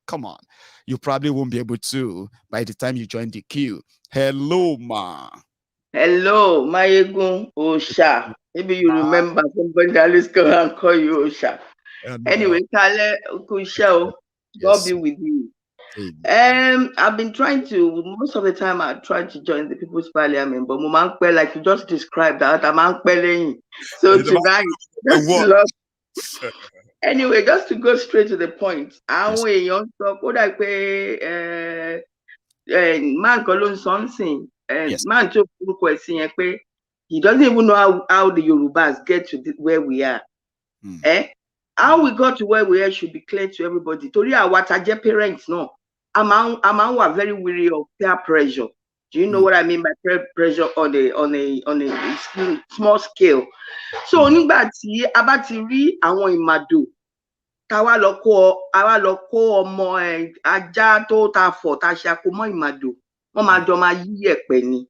Come on. You probably won't be able to by the time you join the queue. Hello, ma.
Hello, Maiyegun Osha. Maybe you remember somebody that always come and call you Osha. Anyway, Kale Kusha, God be with you. I've been trying to, most of the time I try to join the People's Parliament, but like you just described that, so tonight, anyway, just to go straight to the point, man calling something, man to he doesn't even know how the Yorubas get to where we are. How we got to where we are should be clear to everybody. Tori what are parents no. I'm very weary of peer pressure. Do you know what I mean by peer pressure on a small scale? So nígbà tí a bá ti rí àwọn ìmàdò táwa lọ kó ọmọ ajá tó ta fọ̀ tá ṣe àpò mọ́ ìmàdò wọ́n máa jọ máa yí ẹ̀pẹ̀ ni.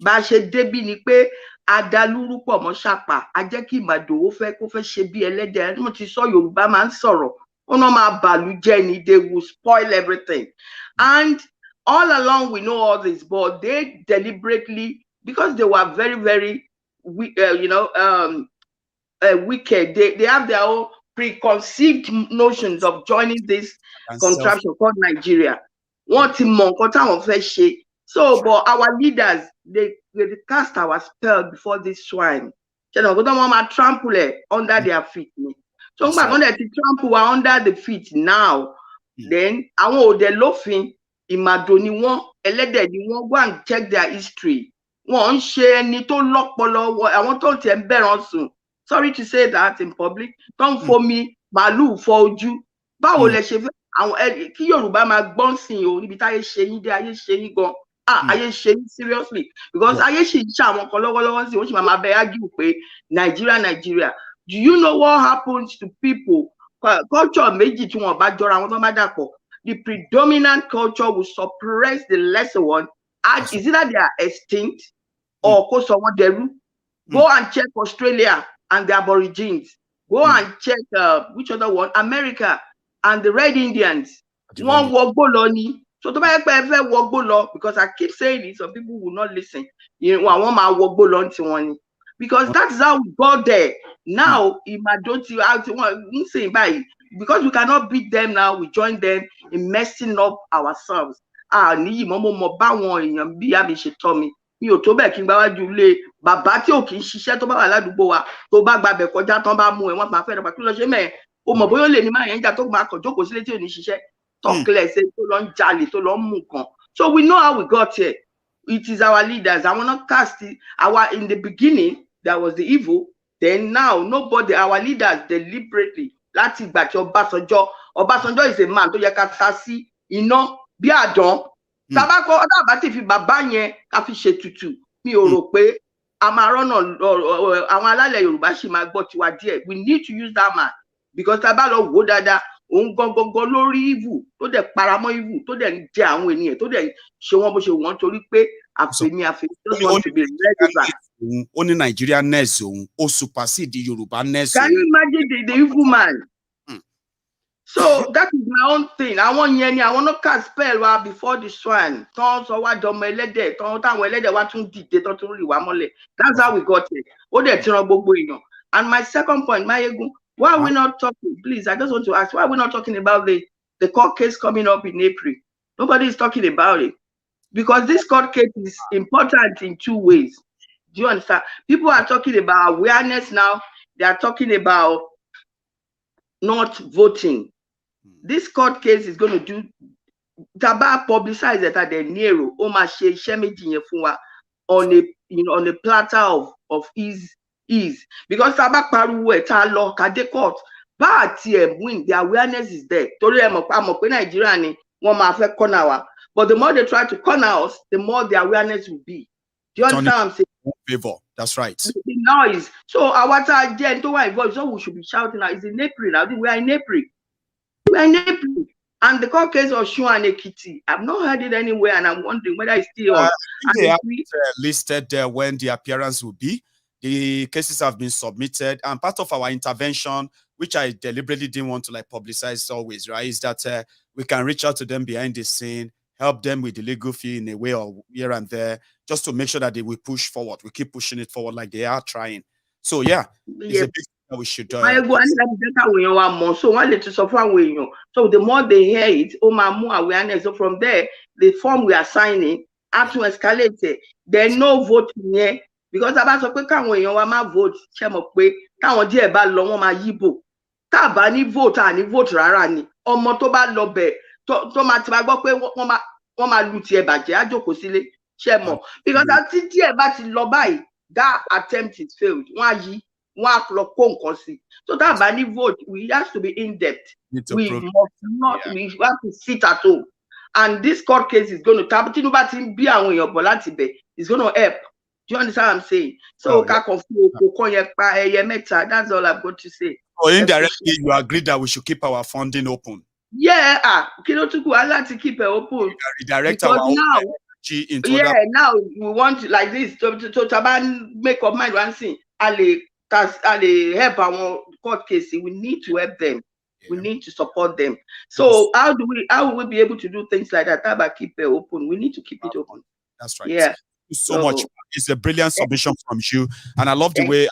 Bá ṣe débí ni pé adalúrú pọ̀ mọ́ ṣàpà a jẹ́ kí Ìmàdòwó fẹ́ kó fẹ́ ṣe bí ẹlẹ́dẹ̀ mo ti sọ Yorùbá máa ń sọ̀rọ̀ ó náà máa bàlújẹ́ ni they will spoil everything and all along we know all this but they deliberately because they were very very wicked they have their own preconceived notions of joining this contraption called Nigeria. Wọ́n ti mọ nǹkan táwọn fẹ́ ṣe. So, but our leaders, they cast our spell before this swine. You know, don't want to trample it under their feet. So, when they trample under the feet now, then I want the loafing in Madoni one, go and check their history. One share ni to lock polo. I want to embarrass soon. Sorry to say that in public. Don't for me, Malu for you. Báwo lẹ ṣe fẹ́ àwọn kí Yorùbá máa gbọ́n sìn o níbi táyé ṣe yín dé ayé ṣe yín gan ayé ṣe yín seriously because ayé ṣì ń ṣe àwọn kan lọ́wọ́lọ́wọ́ sí wọ́n ṣì máa bẹ argue pé Nigeria do you know what happens to people culture méjì tí wọ́n bá jọra wọn tó bá dàpọ̀ the predominant culture will suppress the lesser one is either they are extinct or kó sọ wọ́n dẹrú go and check Australia and the Aborigines go and check which other one America and the Red Indians. One wọgbó lọ ni. So tó bá yẹ pé ẹ fẹ́ wọgbó lọ because I keep saying it, some people will not listen. You know, àwọn máa wọgbó lọ ní tiwọn ni. Because that's how we got there. Now, Ìmàdòtí àti wọn ń sìn báyìí because we cannot beat them now, we join them in messing up ourselves. Níyì mo báwọn èèyàn bí àmì ṣe tọ́ mi. Mi ò tó bẹ́ẹ̀ kí n gbá wájú ilé bàbá tí ò kì í ṣiṣẹ́ tó bá wà ládùúgbò wa tó bá gbàbẹ̀ kọjá tán bá mú ẹ wọ́n máa fẹ́ dọ̀pá kí ló ṣe mẹ́ẹ̀. O mọ̀ bóyá ó lè ní máa yẹn jà tó máa kàn jókòó sílé tí ò ní ṣiṣẹ́ tọ́kílẹ̀ ṣe tó lọ ń jalè tó lọ ń mú nǹkan. So we know how we got here. It is our leaders. I will not cast it. In the beginning there was the evil. Then now nobody, our leaders deliberately láti ìgbà tí Ọbásanjọ́ is a man tó yẹ ká ta sí iná bí àdán. Tabako ọ̀dà bá ti fi bàbá yẹn ká fi ṣe tutù. Mi ò rò pé a máa rọ́nà àwọn alálẹ̀ Yorùbá sì máa gbọ́ tiwa díẹ̀. We need to use that man. Because tá bá lọ wò dáadáa òun gangan lórí evil tó dẹ̀ paramọ́ evil tó dẹ̀ ń jẹ àwọn ènìyàn tó dẹ̀ ṣe wọ́n bó ṣe wọ́n torí pé àfẹ̀mí just want to be relevant.
Ó ní Nigeria nurse òun ó supersede Yorùbá nurse.
Can you imagine the evil man? So that is my own thing. Àwọn yẹn ni àwọn náà cast spell wa before the swine. Tán sọ wá dọmọ ẹlẹ́dẹ̀ tán táwọn ẹlẹ́dẹ̀ wá tún dìde tán tún rì wá mọ́lẹ̀. That's how we got it. Ó dẹ̀ ti ran gbogbo èèyàn. And my second point, Maiyegun, why are we not talking? Please, I just want to ask, why are we not talking about the court case coming up in April? Nobody is talking about it. Because this court case is important in two ways. Do you understand? People are talking about awareness now. They are talking about not voting. This court case is going to do, Taba publicize that at the Nero, Oma She Shemeji Yefunwa on a platter of ease. Because Taba Paru ta lo kade court but win the awareness is there. Torí ẹ mọ̀ pé Nigeria ni wọ́n máa fẹ́ corner wa, but the more they try to corner us, the more the awareness will be. Do you understand what I'm saying?
Favor. That's right.
The noise. So our time involved, so we should be shouting now. It's in April now. We are in April. We are in April. And the court case of Shu and Ekiti, I've not heard it anywhere, and I'm wondering whether it's still on.
They have listed when the appearance will be. The cases have been submitted, and part of our intervention, which I deliberately didn't want to publicize always, right, is that we can reach out to them behind the scene, help them with the legal fee in a way or here and there, just to make sure that they will push forward. We keep pushing it forward like they are trying. So yeah, it's a big thing that we should. So
the more they hear it, more awareness. So from there, the form we are signing have to escalate it. There's no voting here. Because about so quick káwọn wa máa vote ṣe mọ̀ pé táwọn díẹ̀ bá lọ wọ́n máa yíbò tá bá ní vote àní vote rárá ni ọmọ tó bá lọ bẹ̀ tó máa ti máa gbọ́ pé wọ́n máa lu tiẹ̀ bàjẹ́ á jókòó sílé ṣe mọ̀ because àti díẹ̀ bá ti lọ báyìí that attempt is failed wọ́n á yí wọ́n á lọ kó nǹkan sí so tá bá ní vote we have to be in depth we must not we have to sit at home and this court case is going to tap Tinubu ti ń bí àwọn èèyàn bọ̀ láti bẹ̀ is going to help. Do you understand what I'm saying? So that's all I've got to say.
So indirectly, you agree that we should keep our funding open.
Yeah, I like to keep it open.
Redirect
because
our
now Yeah, now we want like this to make up mind one thing. Ali help our court case. We need to help them. We need to support them. So how will we be able to do things like that? How about keep it open? We need to keep it open.
That's right.
Yeah.
So much. It's a brilliant submission from you, and I love the way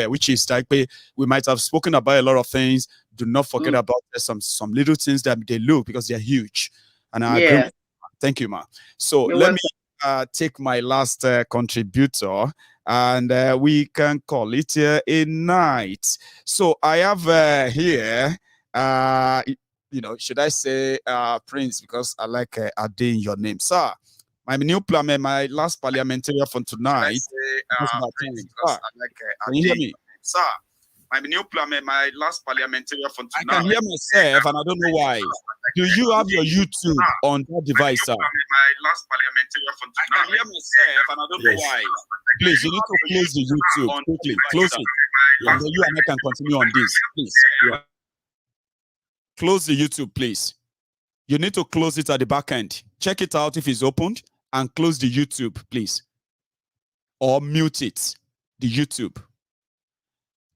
which is like we might have spoken about a lot of things. Do not forget about some little things that they look because they're huge, and I agree. Thank you, ma. So let me take my last contributor, and we can call it a night. So I have here, should I say Prince, because I like adding your name, sir. My new plan, my last parliamentarian from tonight. Can you hear me, sir? My new plan, my last parliamentarian from tonight. I can hear myself, and I don't know why. Do you have your YouTube on that device, sir? My last parliamentarian from tonight. I can hear myself, and I don't know why. Please, you need to close the YouTube quickly. Close it. And then you and I can continue on this, please. Yeah. Close the YouTube, please. You need to close it at the back end. Check it out if it's opened, and close the YouTube, please. Or mute it, the YouTube.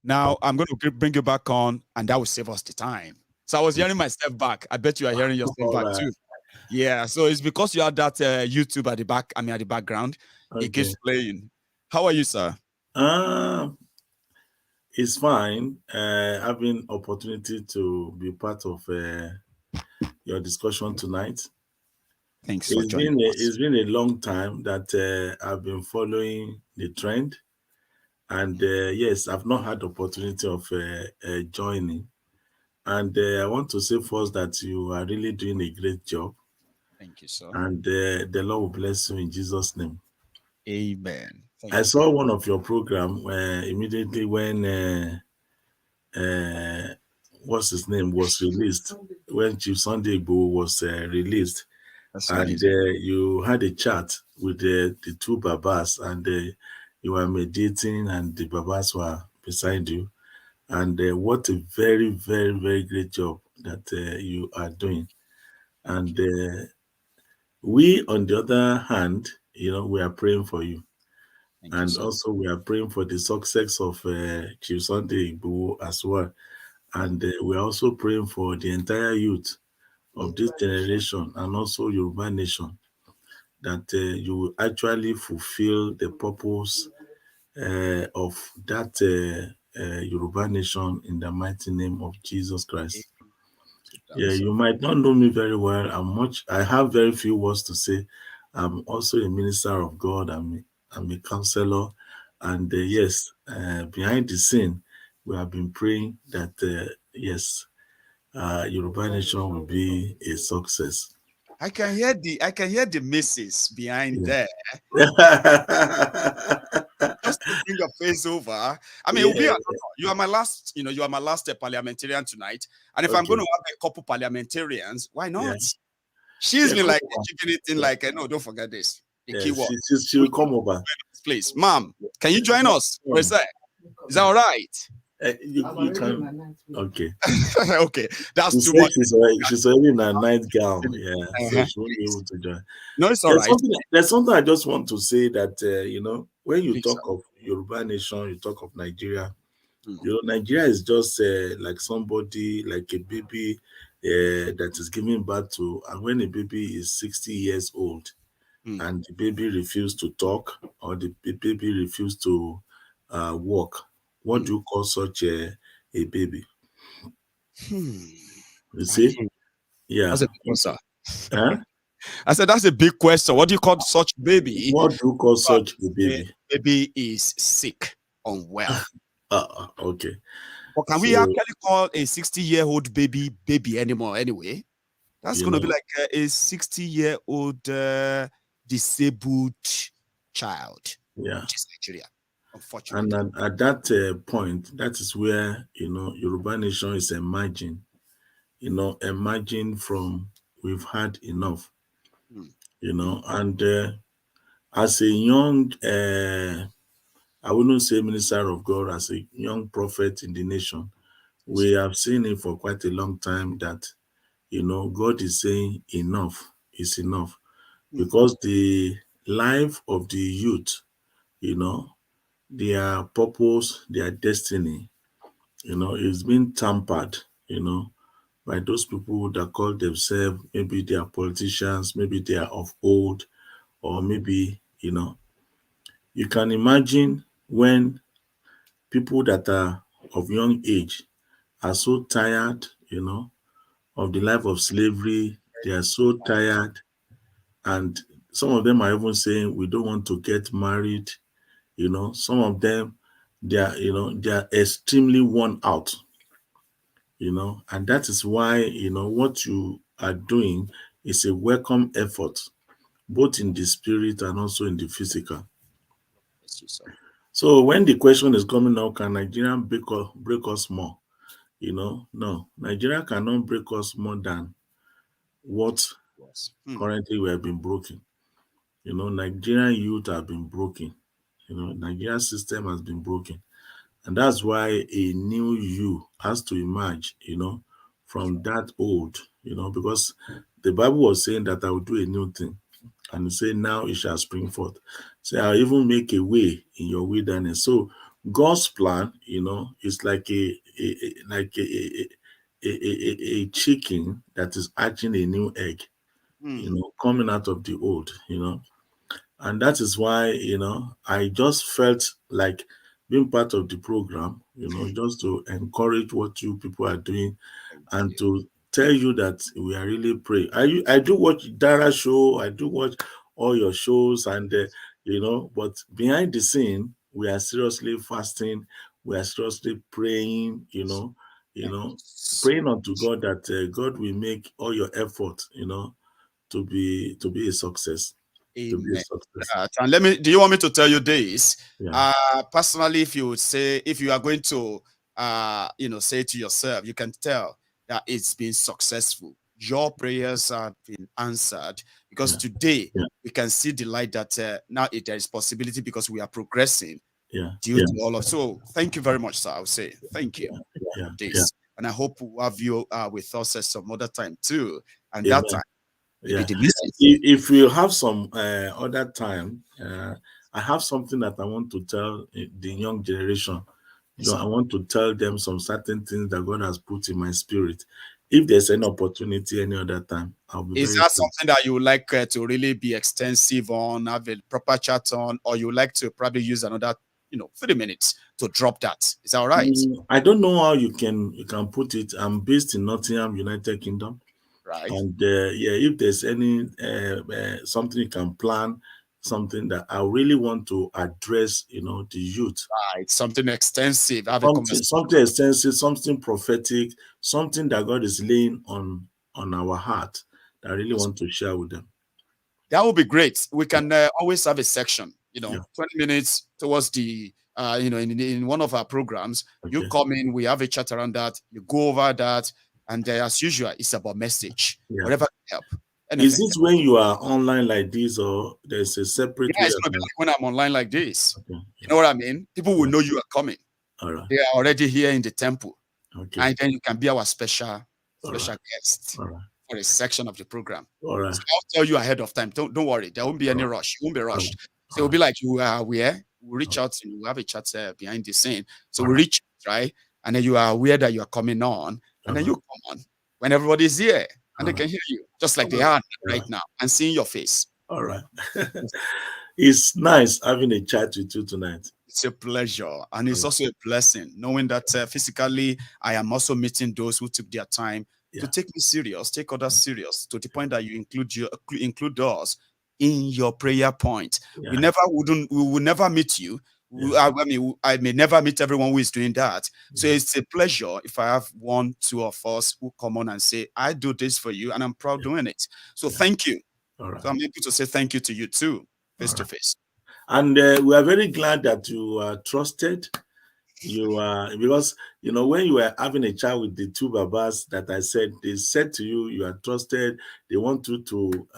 Now, I'm going to bring you back on, and that will save us the time. So I was hearing myself back. I bet you are hearing yourself back too. Yeah, so it's because you have that YouTube at the back, at the background. It keeps playing. How are you, sir?
It's fine. Having opportunity to be part of your discussion tonight.
Thanks for joining us.
It's been a long time that I've been following the trend. And yes, I've not had the opportunity of joining. And I want to say first that you are really doing a great job.
Thank you, sir.
And the Lord will bless you in Jesus' name.
Amen.
I saw one of your program immediately when what's his name was released, when Chief Sunday Igboho was released.
That's
and
right.
You had a chat with the two Babas, and you were meditating, and the Babas were beside you. And what a very, very, very great job that you are doing. And we, on the other hand, we are praying for you. And also we are praying for the success of Chief Sunday Igboho as well. And we're also praying for the entire youth of this generation and also Yoruba nation, that you will actually fulfill the purpose of that Yoruba nation in the mighty name of Jesus Christ. Yeah, you might not know me very well. I have very few words to say. I'm also a minister of God. I'm a counselor. And yes, behind the scene, we have been praying that, yes, Yoruba nation will be a success.
I can hear the missus behind there. Just to bring your face over. I mean, you are my last, you are my last parliamentarian tonight. And if I'm going to have a couple parliamentarians, why not? Yeah. She's been like keeping it in like, no, don't forget this. The key word.
She will come over.
Please, ma'am, can you join us? Is that all right?
You can. Okay.
Okay. That's too much.
She's already in a night gown. Yeah. So she won't be able to join.
No, it's all right.
There's something I just want to say that, when you talk of Yoruba nation, you talk of Nigeria. Nigeria is just like somebody, like a baby that is giving birth to, and when a baby is 60 years old and the baby refuses to talk or the baby refuses to walk, what do you call such a baby? You see? Yeah.
That's a big question. Huh? I said that's a big question. What do you call such baby?
What do you call such a baby?
Baby is sick, unwell.
Okay.
But can we actually call a 60-year-old baby anymore anyway? That's going to be like a 60-year-old disabled child.
Yeah.
Which is Nigeria. Unfortunately.
And at that point, that is where, Yoruba nation is emerging. Emerging from we've had enough. And as a young, I wouldn't say minister of God, as a young prophet in the nation, we have seen it for quite a long time that, God is saying enough is enough. because the life of the youth, their purpose, their destiny, is being tampered, by those people that call themselves, maybe they are politicians, maybe they are of old, or maybe, you can imagine when people that are of young age are so tired, of the life of slavery. They are so tired, and some of them are even saying we don't want to get married. Some of them, they are extremely worn out. And that is why what you are doing is a welcome effort, both in the spirit and also in the physical. So when the question is coming out, can Nigeria break us more? No, Nigeria cannot break us more than what currently we have been broken. Nigerian youth have been broken. Nigerian system has been broken. And that's why a new you has to emerge, from that old, because the Bible was saying that I will do a new thing. And it said, now it shall spring forth. So I'll even make a way in your wilderness. So God's plan, is like a chicken that is hatching a new egg, coming out of the old, And that is why, I just felt like being part of the program, just to encourage what you people are doing and to tell you that we are really praying. I do watch Dara show, I do watch all your shows, and but behind the scene, we are seriously fasting, we are seriously praying, praying unto God that God will make all your effort, to be a success.
Amen. And do you want me to tell you this? Yeah. Personally, if you are going to say to yourself, you can tell that it's been successful. Your prayers have been answered, because today we can see the light that now there is possibility, because we are progressing due to all of. So thank you very much, sir. I would say thank you for this. And I hope we'll have you with us at some other time too. And that time,
if you have some other time, I have something that I want to tell the young generation. I want to tell them some certain things that God has put in my spirit. If there's any opportunity any other time, I'll be
Is that something that you would like to really be extensive on, have a proper chat on, or you would like to probably use another 30 minutes to drop that? Is that all right?
I don't know how you can put it. I'm based in Nottingham, United Kingdom.
Right.
And if there's any something you can plan, something that I really want to address, the youth.
Right, something extensive.
Something extensive, something prophetic, something that God is laying on our heart that I really want to share with them.
That would be great. We can always have a section, 20 minutes towards the, in one of our programs. Okay. You come in, we have a chat around that, you go over that. And as usual, it's about message. Whatever can help.
Anything. Is it when you are online like this, or there's a separate way?
It's going to be like when I'm online like this. Okay. You know what I mean? People will know you are coming.
All right.
They are already here in the temple.
Okay.
And then you can be our special guest for a section of the program.
All right.
So I'll tell you ahead of time. Don't worry. There won't be any rush. You won't be rushed. So it'll be like you are aware. We'll reach out and we'll have a chat behind the scene. So we reach, right? And then you are aware that you are coming on. And then you come on when everybody's here and they can hear you, just like they are right now, and seeing your face.
All right. It's nice having a chat with you tonight.
It's a pleasure. And it's also a blessing knowing that physically I am also meeting those who took their time to take me serious, take others serious, to the point that you include us in your prayer point. We will never meet you. I may never meet everyone who is doing that. So it's a pleasure if I have 1, 2 of us who come on and say, I do this for you and I'm proud doing it. So thank you.
All right.
So I'm able to say thank you to you too, face to face.
And we are very glad that you are trusted. You are, because when you were having a chat with the two babas that I said, they said to you, you are trusted. They want you to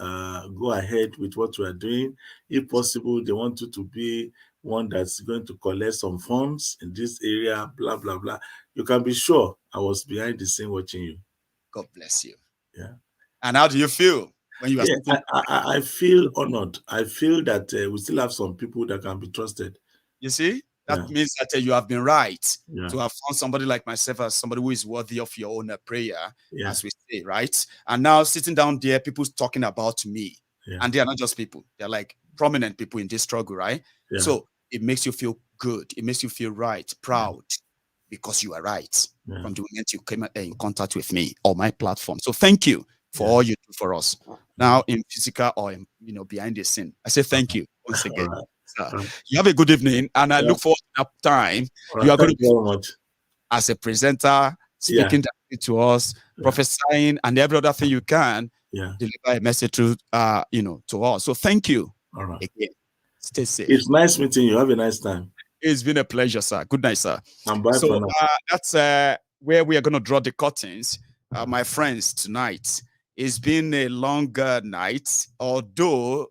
go ahead with what you are doing. If possible, they want you to be one that's going to collect some funds in this area, blah, blah, blah. You can be sure I was behind the scene watching you.
God bless you.
Yeah.
And how do you feel? when you are
I feel honored. I feel that we still have some people that can be trusted.
You see, that means that you have been right to have found somebody like myself as somebody who is worthy of your own prayer, as we say, right? And now sitting down there, people talking about me, and they are not just people; they're like prominent people in this struggle, right? So it makes you feel good. It makes you feel right, proud, because you are right from the moment you came in contact with me or my platform. So thank you for all you do for us now in physical or in, behind the scene. I say thank you once again. You have a good evening, and I look forward to that time. You are going to be
very much
as a presenter, speaking directly to us, prophesying, and every other thing you can deliver a message to to us. So thank you.
All right.
Again. Stay safe.
It's nice meeting you. Have a nice time.
It's been a pleasure, sir. Good night, sir.
And bye for now.
That's where we are going to draw the curtains, my friends, tonight. It's been a longer night, although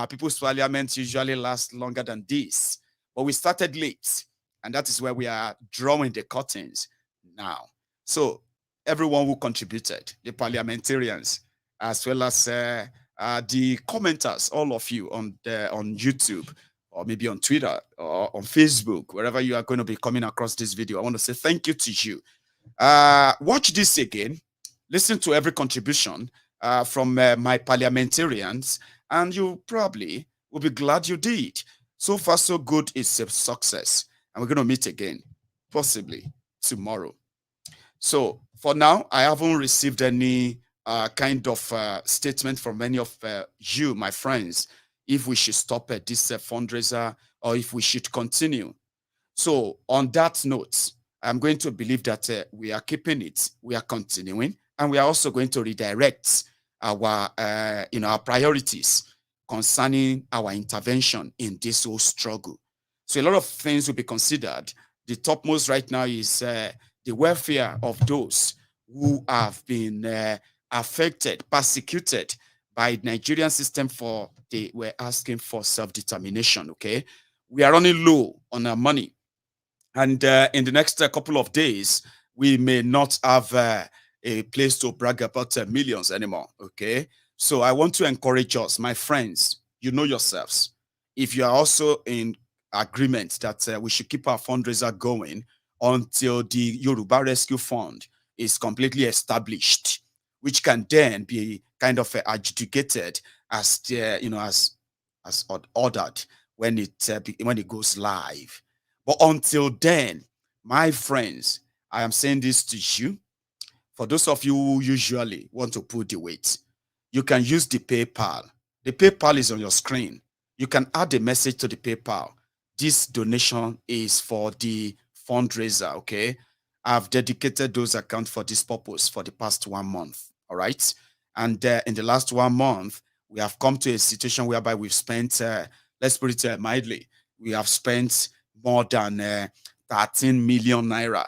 People's Parliament usually lasts longer than this. But we started late, and that is where we are drawing the curtains now. So everyone who contributed, the parliamentarians, as well as the commenters, all of you on YouTube, or maybe on Twitter or on Facebook, wherever you are going to be coming across this video, I want to say thank you to you. Watch this again. Listen to every contribution from my parliamentarians, and you probably will be glad you did. So far, so good. It's a success. And we're going to meet again, possibly tomorrow. So for now, I haven't received any kind of statement from any of you, my friends, if we should stop at this fundraiser or if we should continue. So on that note, I'm going to believe that we are keeping it, we are continuing, and we are also going to redirect our, our priorities concerning our intervention in this whole struggle. So a lot of things will be considered. The topmost right now is the welfare of those who have been affected, persecuted by the Nigerian system for they were asking for self-determination, okay? We are running low on our money. And in the next couple of days, we may not have a place to brag about millions anymore, okay? So I want to encourage us, my friends, you know yourselves. If you are also in agreement that we should keep our fundraiser going until the Yoruba Rescue Fund is completely established, which can then be kind of adjudicated as as ordered when it goes live. But until then, my friends, I am saying this to you. For those of you who usually want to put the weight, you can use the PayPal. The PayPal is on your screen. You can add a message to the PayPal. This donation is for the fundraiser, okay? I've dedicated those accounts for this purpose for the past 1 month, all right? And in the last 1 month, we have come to a situation whereby we've spent, let's put it mildly, we have spent more than 13 million naira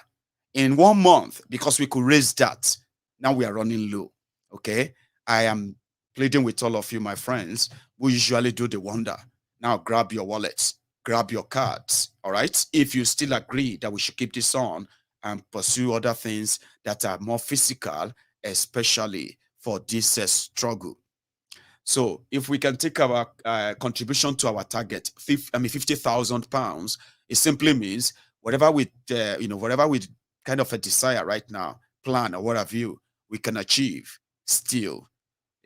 in 1 month because we could raise that. Now we are running low, okay? I am pleading with all of you, my friends, who usually do the wonder. Now grab your wallets, grab your cards, all right? If you still agree that we should keep this on and pursue other things that are more physical, especially for this struggle. So if we can take our contribution to our target, 50,000 pounds, it simply means whatever we, whatever we kind of a desire right now, plan or what have you, we can achieve still.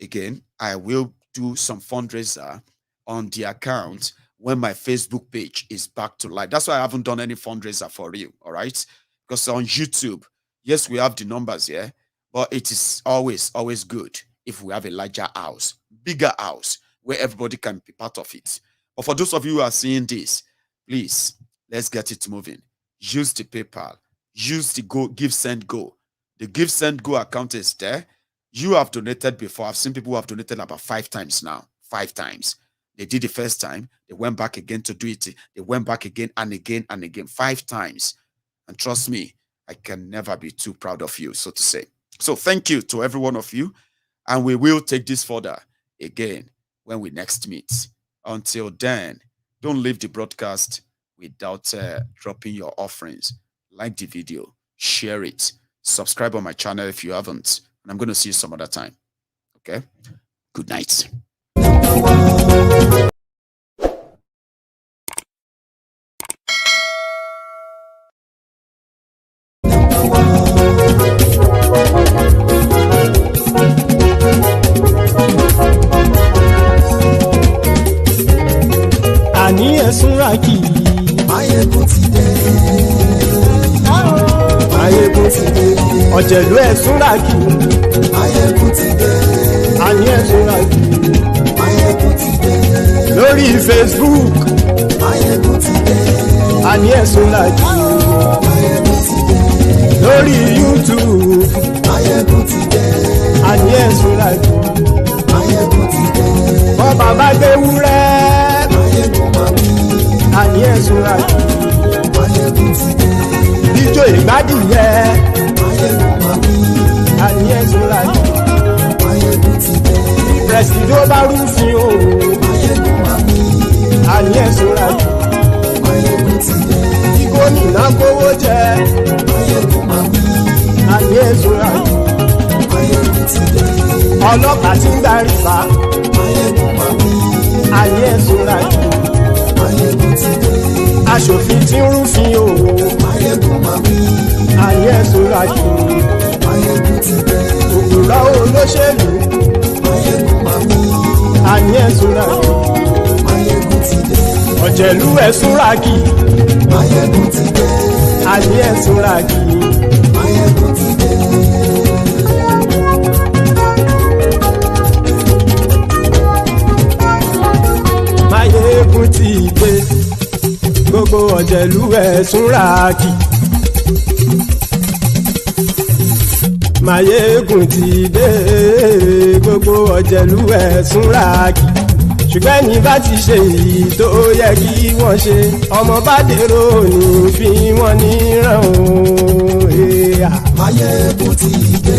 Again, I will do some fundraiser on the account when my Facebook page is back to life. That's why I haven't done any fundraiser for you, all right? Because on YouTube, yes, we have the numbers here, but it is always good if we have a larger house, bigger house, where everybody can be part of it. But for those of you who are seeing this, please, let's get it moving. Use the PayPal. Use the Give, Send, Go. The Give, Send, Go account is there. You have donated before. I've seen people who have donated about 5 times now. 5 times. They did the first time. They went back again to do it. They went back again and again and again. 5 times. And trust me, I can never be too proud of you, so to say. So thank you to every one of you. And we will take this further again when we next meet. Until then, don't leave the broadcast without dropping your offerings. Like the video, share it, subscribe on my channel if you haven't. And I'm going to see you some other time. Okay? Good night.
Àní ẹ̀sùn rákì. Maiyegun ti dé. Maiyegun ti dé. Ọ̀jẹ̀lú ẹ̀sùn rákì. Maiyegun ti dé. Àní ẹ̀sùn rákì. Maiyegun ti dé. Lórí Facebook. Maiyegun ti dé. Àní ẹ̀sùn rákì. Maiyegun ti dé. Lórí YouTube. Maiyegun ti dé. Àní ẹ̀sùn rákì. Maiyegun ti dé. Bọ́ba bá gbé wúrẹ́. Àní ẹ̀sùn rákì. Maiyegun ti dé. Ijó ìgbádìyẹ. Àní ẹ̀sùn rákì. Maiyegun ti dé. Pẹ̀sìdó bá rúfin o. Àní ẹ̀sùn rákì. Maiyegun ti dé. Tí gómìnà kówó jẹ. Àní ẹ̀sùn rákì. Maiyegun ti dé. Ọlọ́pàá tí ń darí bá. Àní ẹ̀sùn rákì. Maiyegun ti dé. Aṣòfin tí ń rúfin o. Àní ẹ̀sùn rákì. Maiyegun ti dé. Òkúrọ̀ olóṣèlú. Àní ẹ̀sùn rákì. Maiyegun ti dé. Ọ̀jẹ̀lú ẹ̀sùn rákì. Maiyegun ti dé. Àní ẹ̀sùn rákì. Maiyegun ti dé. Maiyegun ti dé. Gbogbo ọ̀jẹ̀lú ẹ̀sùn rákì. Maiyegun ti dé. Gbogbo ọ̀jẹ̀lú ẹ̀sùn rákì. Ṣùgbọ́n ẹni bá ti ṣe èyí tó yẹ kí wọ́n ṣe, ọmọ bá dèrò ní fi wọ́n níran o. Maiyegun ti dé.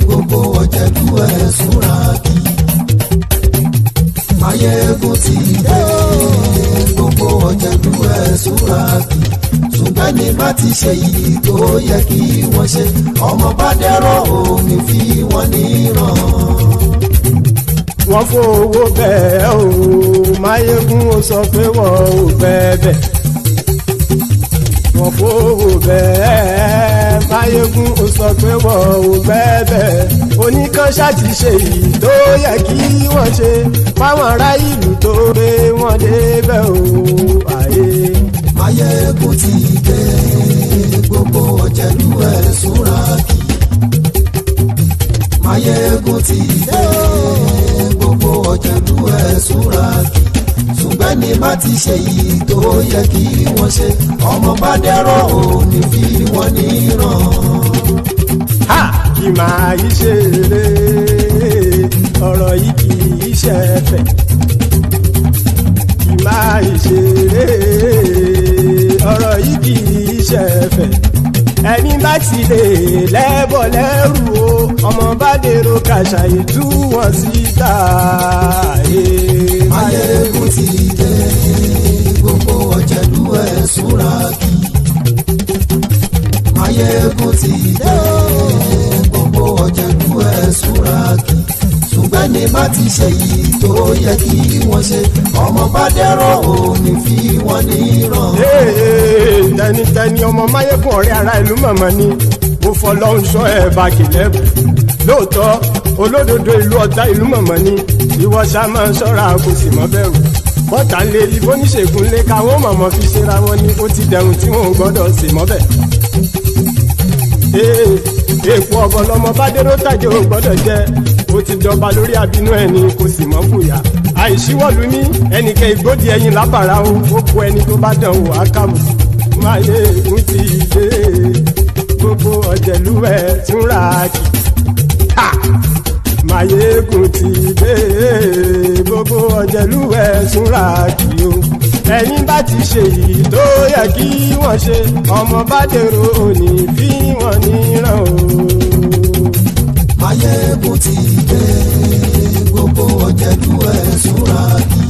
Gbogbo ọ̀jẹ̀lú ẹ̀sùn rákì. Maiyegun ti dé. Gbogbo ọ̀jẹ̀lú ẹ̀sùn rákì. Ṣùgbọ́n ní bá ti ṣe yìí tó yẹ kí wọ́n ṣe, ọmọ bá dẹ́rọ̀ omi fi wọ́n níran. Wọ́n fowó bẹ́ẹ̀ o. Maiyegun ó sọ pé wọ́n ò bẹ́ẹ̀. Wọ́n fowó bẹ́ẹ̀. Maiyegun ó sọ pé wọ́n ò bẹ́ẹ̀. Oníkan ṣáàtì ṣe yìí tó yẹ kí wọ́n ṣe fáwọn ará ìlú tó gbé wọn débẹ̀ o. Maiyegun ti dé. Gbogbo ọ̀jẹ̀lú ẹ̀sùn rákì. Maiyegun ti dé. Gbogbo ọ̀jẹ̀lú ẹ̀sùn rákì. Ṣùgbọ́n ní bá ti ṣe yìí tó yẹ kí wọ́n ṣe, ọmọ bá dẹ́rọ̀ òní fi wọ́n níran. Kì máa yí ṣe eré, ọ̀rọ̀ yìí kì í ṣe ẹ̀fẹ̀. Kì máa yí ṣe eré, ọ̀rọ̀ yìí kì í ṣe ẹ̀fẹ̀. Ẹni bá ti lè lẹ́bọ̀ lẹ́rù o, ọmọ bá dèrò kàṣàyè tú wọn síta. Maiyegun ti dé. Gbogbo ọ̀jẹ̀lú ẹ̀sùn rákì. Maiyegun ti dé. Gbogbo ọ̀jẹ̀lú ẹ̀sùn rákì. Ṣùgbọ́n ní bá ti ṣe yìí tó yẹ kí wọ́n ṣe, ọmọ bá dẹ́rọ̀ òní fi wọ́n níran. Tẹnitẹni ọmọ Maiyegun ọ̀rẹ́ ara ìlú mọ̀mọ́ ni mo fọlọ́run sọ ẹ̀ bá kìlẹ́bù. Lóòótọ́ olódodo ìlú ọ̀tá ìlú mọ̀mọ́ ni ìwọ ṣá máa ń ṣọ́ra kò sì mọ́ bẹ̀rù. Bọ́tà ń lé ibo níṣègùn lé káwọn mọ̀mọ́ fi ṣera wọn ni ó ti dẹrùn tí wọn ò gbọ́dọ̀ sì mọ́ bẹ̀. Èèpo ọ̀bọ lọmọ bá dérò tàjẹ́ ò gbọ́dọ̀ jẹ́, ó ti jọba lórí àbínú ẹni kò sì mọ́ fòyà. Àìsíwọ́lu ní ẹnìkẹ́ ìgbódì ẹyin lábàrá o, ó kó ẹni tó bá dán o àkàmù. Maiyegun ti dé. Gbogbo ọ̀jẹ̀lú ẹ̀sùn rákì. Maiyegun ti dé. Gbogbo ọ̀jẹ̀lú ẹ̀sùn rákì o. Ẹ̀yin bá ti ṣe èyí tó yẹ kí wọ́n ṣe, ọmọ bá dèrò òní fi wọ́n níran o. Maiyegun ti dé. Gbogbo ọ̀jẹ̀lú ẹ̀sùn rákì.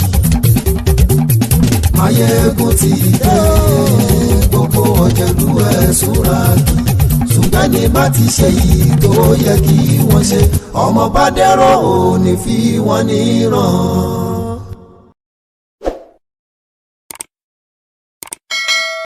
Maiyegun ti dé. Gbogbo ọ̀jẹ̀lú ẹ̀sùn rákì. Ṣùgbọ́n ní bá ti ṣe yìí tó yẹ kí wọ́n ṣe, ọmọ bá dẹ́rọ̀ ò ní fi wọ́n níran.